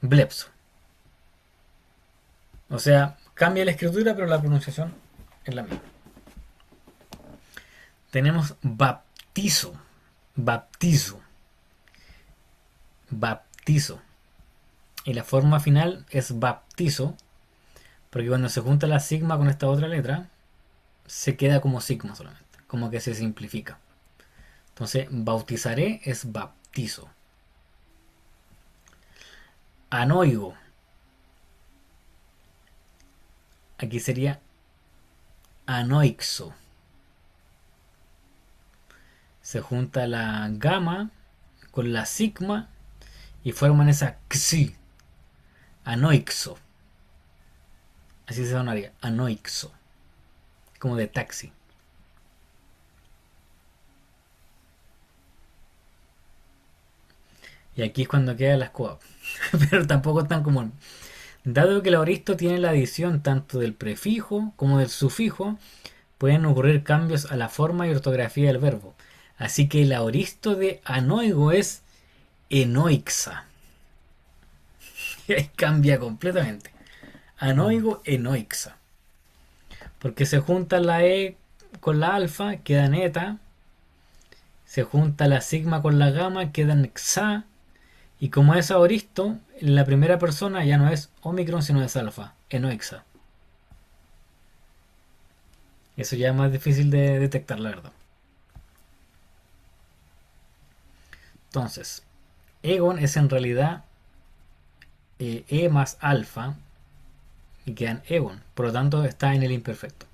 blepso. O sea, cambia la escritura, pero la pronunciación es la misma. Tenemos baptizo, baptizo, baptizo. Y la forma final es baptizo, porque cuando se junta la sigma con esta otra letra, se queda como sigma solamente, como que se simplifica. Entonces, bautizaré es baptizo. Anoigo. Aquí sería anoixo. Se junta la gamma con la sigma y forman esa xi. Anoixo. Así se sonaría. Anoixo. Como de taxi. Y aquí es cuando queda la escoba. Pero tampoco es tan común. Dado que el aoristo tiene la adición tanto del prefijo como del sufijo, pueden ocurrir cambios a la forma y ortografía del verbo. Así que el aoristo de anoigo es enoixa. Y ahí cambia completamente. Anoigo, enoixa. Porque se junta la E con la alfa, quedan eta. Se junta la sigma con la gamma, quedan xa. Y como es aoristo, la primera persona ya no es omicron, sino es alfa, enoixa. Eso ya es más difícil de detectar, la verdad. Entonces, egon es en realidad e más alfa y quedan egon. Por lo tanto, está en el imperfecto.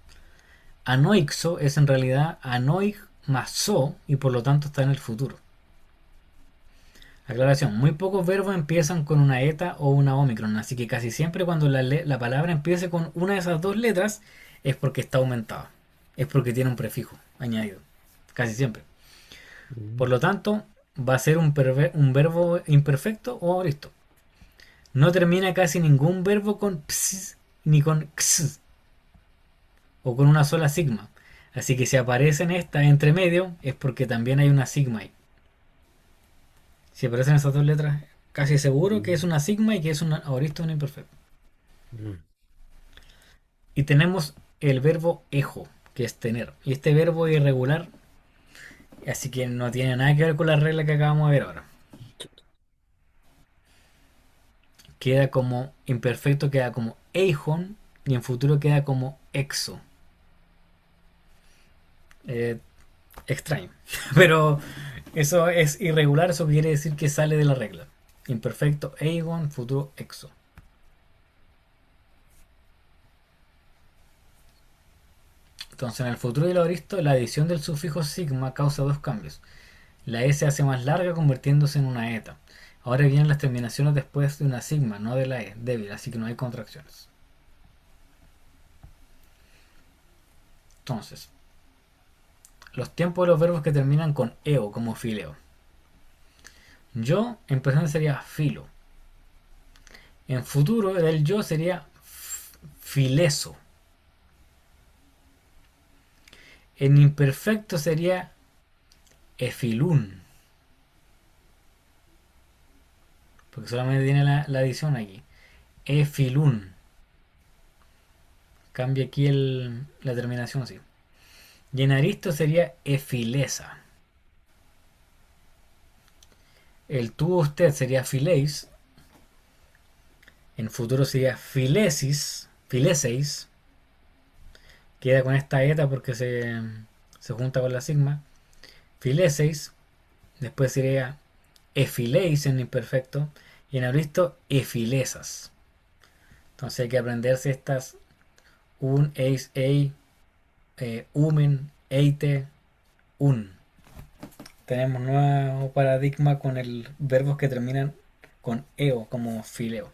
Anoixo es en realidad anoig más so y por lo tanto está en el futuro. Aclaración, muy pocos verbos empiezan con una eta o una omicron, así que casi siempre cuando la palabra empiece con una de esas dos letras es porque está aumentada, es porque tiene un prefijo añadido, casi siempre. Por lo tanto, va a ser un verbo imperfecto o aoristo. No termina casi ningún verbo con ps ni con x o con una sola sigma, así que si aparecen estas entre medio es porque también hay una sigma ahí. Si aparecen esas dos letras, casi seguro que es una sigma y que es un aoristo un imperfecto. Mm. Y tenemos el verbo ejo, que es tener. Y este verbo es irregular, así que no tiene nada que ver con la regla que acabamos de ver ahora. Queda como imperfecto, queda como eijon y en futuro queda como exo. Extraño. Pero eso es irregular, eso quiere decir que sale de la regla. Imperfecto eigon, futuro exo. Entonces en el futuro del aoristo la adición del sufijo sigma causa dos cambios. La S se hace más larga convirtiéndose en una eta. Ahora vienen las terminaciones después de una sigma, no de la E, débil, así que no hay contracciones. Entonces, los tiempos de los verbos que terminan con eo, como fileo. Yo en presente sería filo. En futuro del yo sería fileso. En imperfecto sería efilún. Porque solamente tiene la adición aquí. Efilún. Cambia aquí la terminación así. Y en aristo sería efilesa. El tú usted sería fileis. En futuro sería filesis. Fileseis. Queda con esta eta porque se junta con la sigma. Fileseis. Después sería efileis en imperfecto. Y en auristo efilesas. Entonces hay que aprenderse estas un, eis, ei, umen, eite, un. Tenemos nuevo paradigma con el verbos que terminan con eo, como fileo.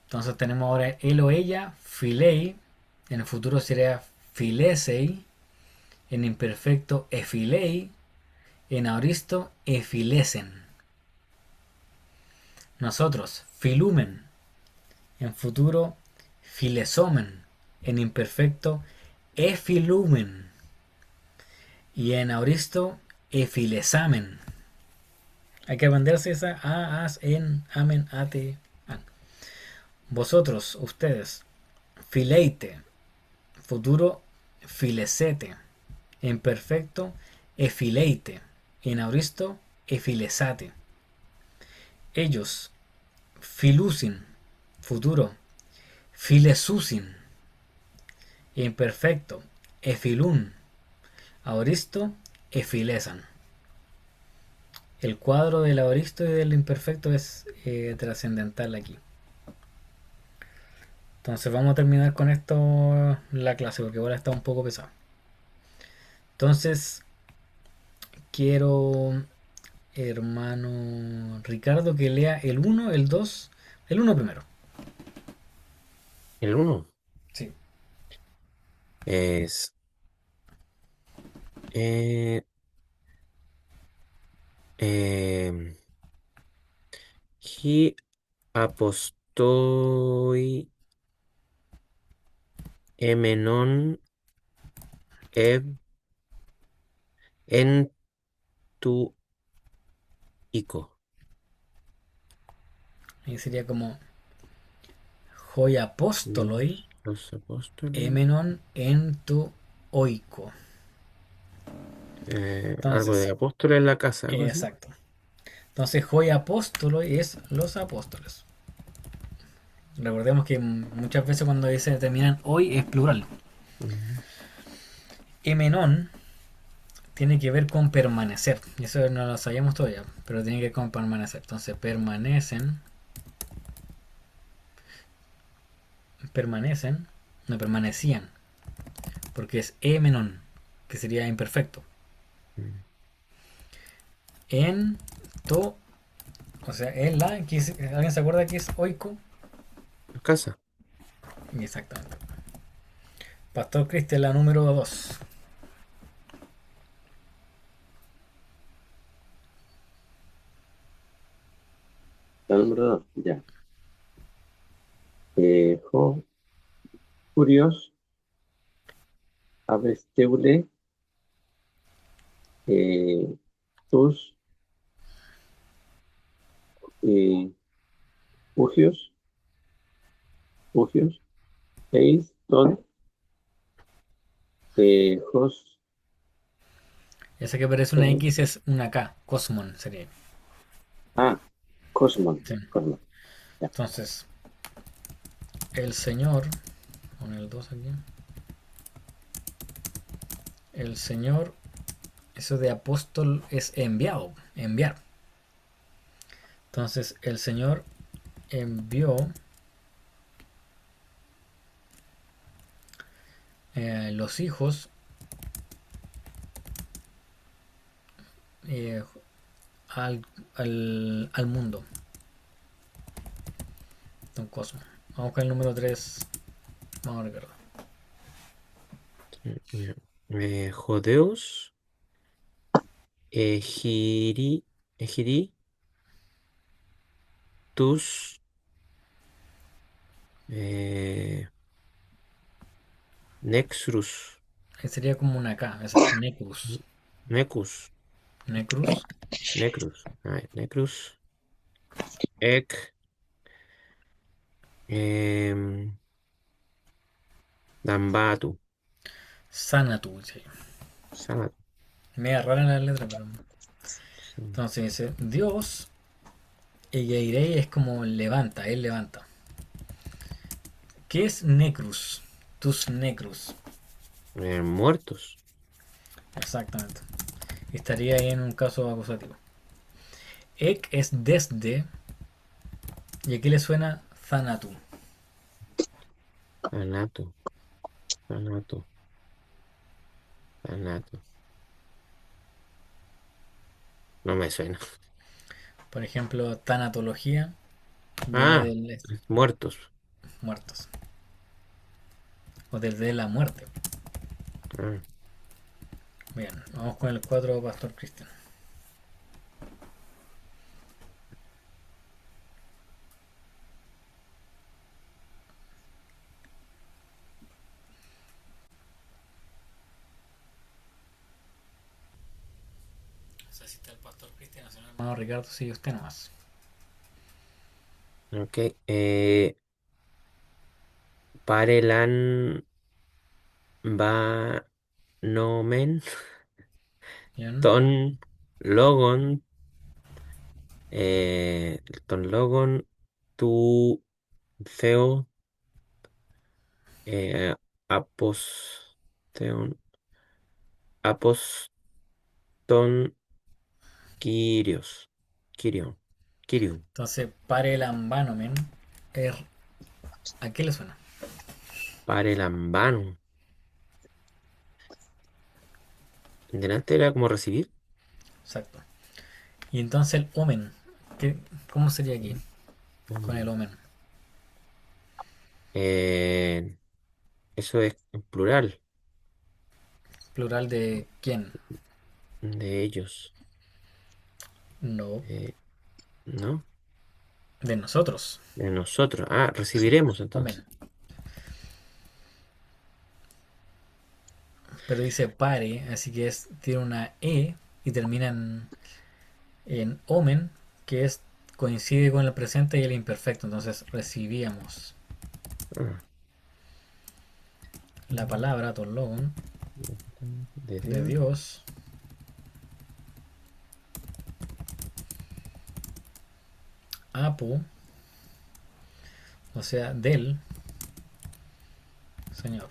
Entonces tenemos ahora él o ella, filei. En el futuro sería filesei. En imperfecto, efilei. En aoristo, efilesen. Nosotros, filumen. En futuro, filesomen. En imperfecto, efilumen. Y en aoristo, efilesamen. Hay que aprenderse esa a, as, en, amen, ate, an. Vosotros, ustedes, fileite. Futuro, filesete. Imperfecto, efileite. En auristo, efilesate. Ellos, filusin. Futuro, filesusin. Imperfecto, efilun. Aoristo, efilesan. El cuadro del aoristo y del imperfecto es trascendental aquí. Entonces vamos a terminar con esto la clase porque ahora está un poco pesado. Entonces quiero, hermano Ricardo, que lea el 1, el 2, el 1 primero. El uno Sí. es eh, em, hi apostoi emenon ev en tu ico. Ahí sería como hoi apostoloi Los apóstoles. emenon en tu oiko. Algo de Entonces, apóstoles en la casa, algo así. exacto. Entonces, hoi apostoloi es los apóstoles. Recordemos que muchas veces cuando dice terminan hoy es plural. Ujú. Emenon tiene que ver con permanecer. Y eso no lo sabíamos todavía, pero tiene que ver con permanecer. Entonces, no permanecían, porque es emenon, que sería imperfecto. Mm. En to, o sea, en la, ¿alguien se acuerda que es oiko? La casa. Exactamente. Pastor Cristian, la número 2. La número 2, ya. Jo, curios, abesteule, eh, tus, eh, ugios, ugios, eis, ton, jos, Esa que parece una ton, X es una K, Cosmon sería. ah, cosmon, Sí. cosmon, ya. Entonces, el Señor, con el 2 aquí, el Señor, eso de apóstol es enviado, enviar. Entonces el Señor envió los hijos eh, al mundo. Don Cosmo. Vamos con el número 3. Vamos a recargar. Ya. Jodeos, Egiri, Egiri, Tus, eh, Nexrus, Sería como una K, esa. Necrus. Necus, Necrus. Necrus, Necrus, Ek, em, Dambatu, Sanatu. Sí. Sanat, Media rara en la letra, pero. San- Entonces dice Dios. Y Yairei es como levanta, él levanta. ¿Qué es Necrus? Tus Necrus. Muertos, Exactamente. Estaría ahí en un caso acusativo. Ek es desde. Y aquí le suena Zanatu. Anato, Anato, Anato, no me suena. Por ejemplo, tanatología viene Ah, del muertos. muertos. O desde la muerte. Ah, Bien, vamos con el 4 Pastor Cristian. O sea, si está el Pastor Cristian, si no, hermano Ricardo, sigue usted nomás. ok. Parelan va nomen Bien. ton logon eh, ton logon tu theo aposteon aposton Kyrios Kyrion Kyrion Entonces, pare el ambanomen. ¿A qué le suena? Parelambanum. Delante era como recibir. Exacto. Y entonces el omen. ¿Cómo sería aquí? Con el Mm. omen. Eh, Eso es en plural Plural de quién. de ellos. No. Eh, ¿No? De nosotros. De nosotros. Ah, recibiremos Omen. entonces. Pero dice pare, así que tiene una E y termina en omen, que coincide con el presente y el imperfecto. Entonces recibíamos Ah, la palabra, tologon, de de Dios. Dios, apu, o sea, del Señor.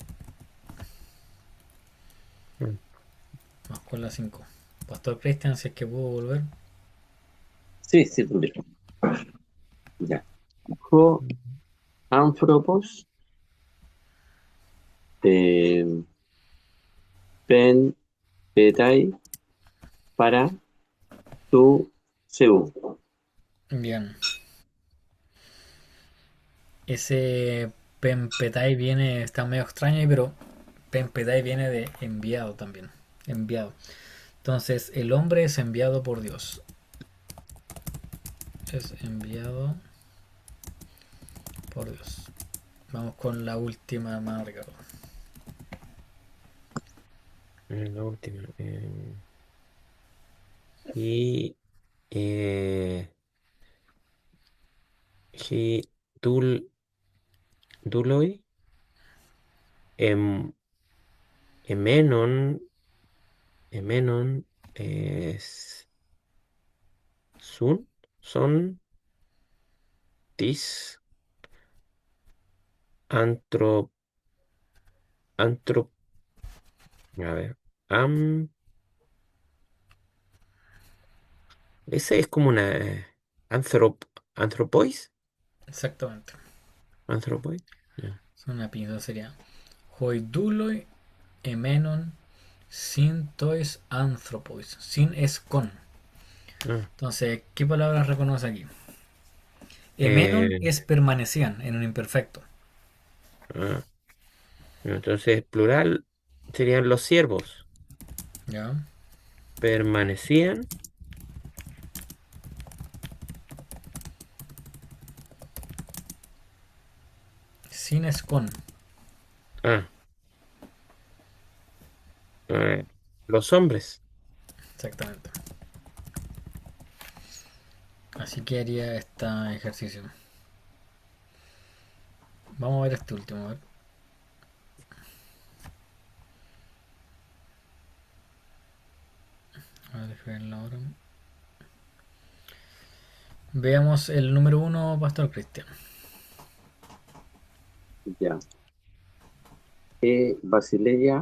Mm. Vamos con la 5. Pastor Cristian, si es que pudo volver. Sí, sí, pues, mira. Ya. Dijo Anthropos, eh, pen petai para tu seu. Bien. Ese Pempetai viene, está medio extraño ahí, pero Pempetai viene de enviado también. Enviado. Entonces, el hombre es enviado por Dios. Es enviado por Dios. Vamos con la última, más Ricardo. La última. Y eh, he dul, duloi em, emenon emenon es sun son tis antro antro a ver. Am, ese es como una anthropois. Exactamente. Anthropoid. Ya. Es una pinza sería hoiduloi emenon sin tois anthropois. Sin es con. Ah, Entonces, ¿qué palabras reconoce aquí? Emenon eh, es permanecían en un imperfecto. ah, entonces, plural serían los siervos. ¿Ya? Permanecían. Sin es con. Ah, eh, los hombres. Exactamente. Así que haría este ejercicio. Vamos a ver este último. A ver. A ver, déjame verlo ahora. Veamos el número uno, Pastor Cristian. Ya. Basileia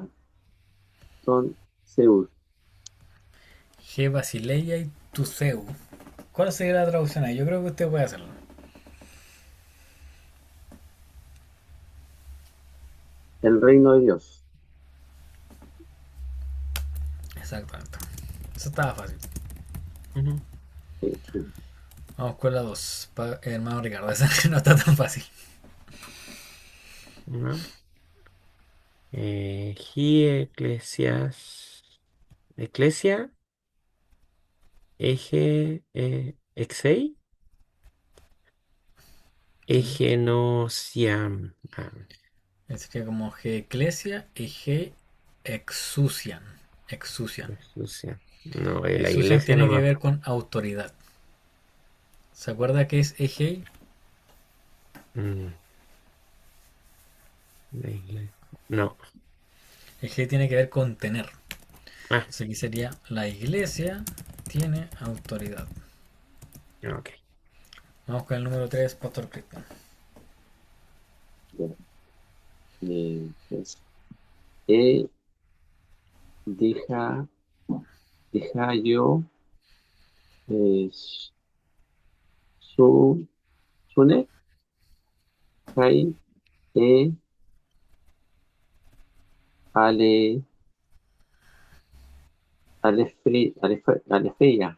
son Zeus, G. Basileia y Tuseu. ¿Cuál sería la traducción ahí? Yo creo que usted puede hacerlo. el reino de Dios. Exactamente. Eso estaba fácil. Ujú. Sí. Vamos con la 2. Hermano Ricardo, esa no está tan fácil. ¿No? Ji eclesia, eje, exei, Sí. egenosiam. Sería como G. Ecclesia y G. Exusian. Exusian. Exusia. No, la Exusian iglesia tiene que nomás. ver con autoridad. ¿Se acuerda que es Egei? Mm, la iglesia. No. Egei tiene que ver con tener. Ah, Entonces aquí sería la iglesia tiene autoridad. ok. Vamos con el número 3, Pastor Cristian. Ya. Pues, e deja, deja yo eh, su, sune, kai, e, ale, alefeia,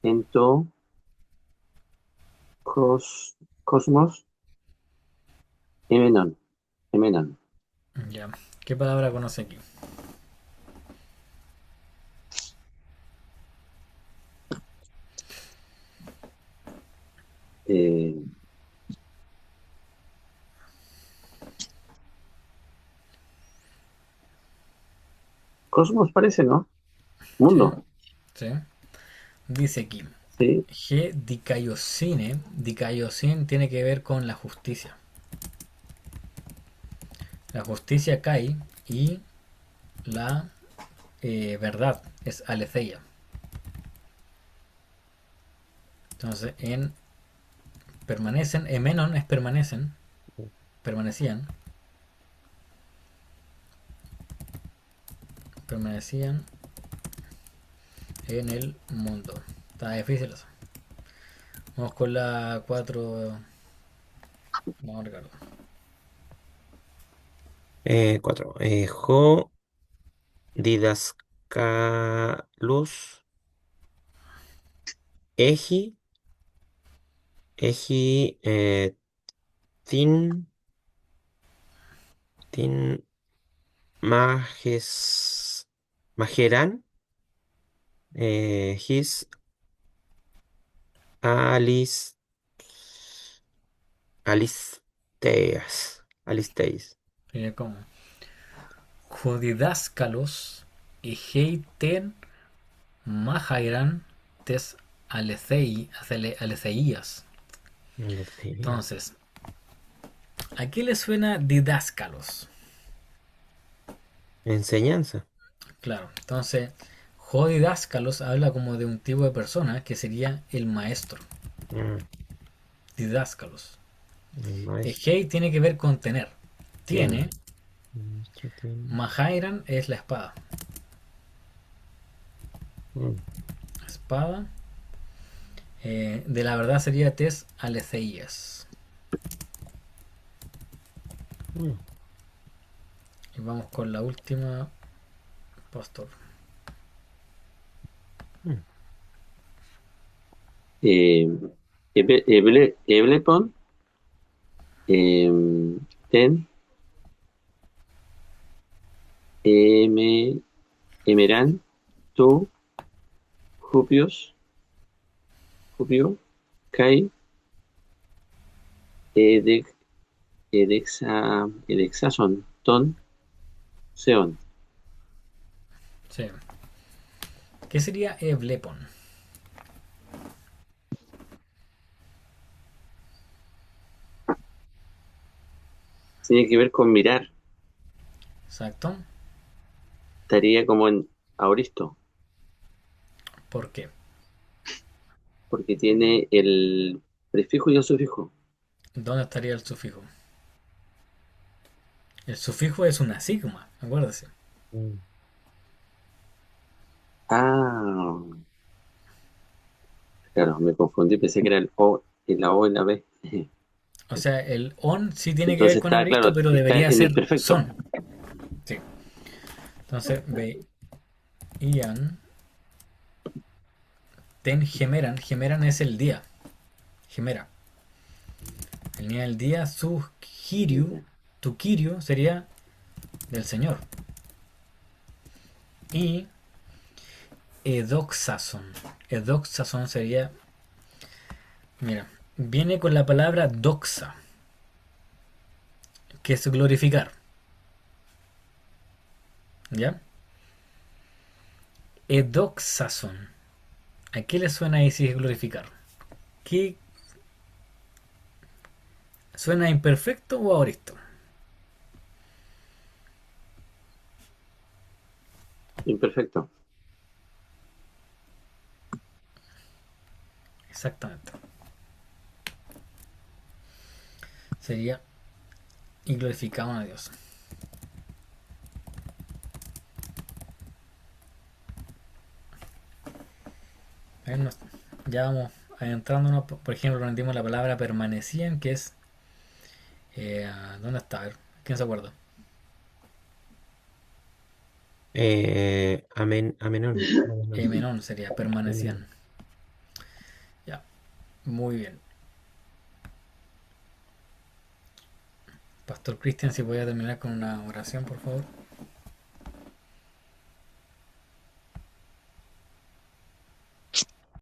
ento, cosmos, emenon, emenon. Ya. ¿Qué palabra conoce aquí? Eh, cosmos parece, ¿no? ¿Sí? Mundo, ¿Sí? Dice aquí. ¿sí? G. Dikaiosine. Dikaiosine tiene que ver con la justicia. La justicia cae y la verdad es aletheia. Entonces, en permanecen, emenon es permanecen, permanecían, permanecían en el mundo. Está difícil eso. Vamos con la 4. Vamos, Ricardo. Cuatro. Jo didascalus eji, eji tin, tin majeran, his alis, alisteas, alisteis. Sería como Jodidáscalos y heiten majairan tes aleceías. Alisteia. Entonces, ¿a qué le suena didáscalos? Enseñanza. Claro, entonces, jodidáscalos habla como de un tipo de persona que sería el maestro. Mm, Didáscalos. el maestro Egei tiene que ver con tener. tiene. Tiene. El maestro tiene. Mahairan es la espada. Mm, espada. De la verdad sería tes aletheías. mm, Y vamos con la última, pastor. mm. Eh, Eblepon, Ten, Em- Emerán, Tu, Jupios, Jupio, Kai, Edex, Edexason, Ton, Seon. Sí. ¿Qué sería Eblepon? Tiene que ver con mirar. Exacto. Estaría como en Auristo, ¿Por qué? porque tiene el prefijo y el sufijo. ¿Dónde estaría el sufijo? El sufijo es una sigma, acuérdese. Mm. Ah, claro, me confundí, pensé que era el O, en la O en la B. O sea, el on sí tiene que ver Entonces con está, Abristo, claro, pero está debería en ser imperfecto. son. Sí. Entonces, veían, ten gemeran. Gemeran es el día. Gemera. El día del día, su kiryu, tu kiryu sería del Señor. Y edoxason. Edoxason sería, mira, viene con la palabra doxa, que es glorificar. ¿Ya? Edoxason. ¿A qué le suena ahí si es glorificar? ¿Qué suena imperfecto o aoristo? Imperfecto. Exactamente. Sería y glorificaban a Dios. Ya vamos adentrándonos. Por ejemplo, aprendimos la palabra permanecían, que es. ¿Dónde está? A ver, ¿quién se acuerda? Amenón. Amenón. Menón sería permanecían. Amenón. Ya, muy bien. Pastor Cristian, si voy a terminar con una oración, por favor.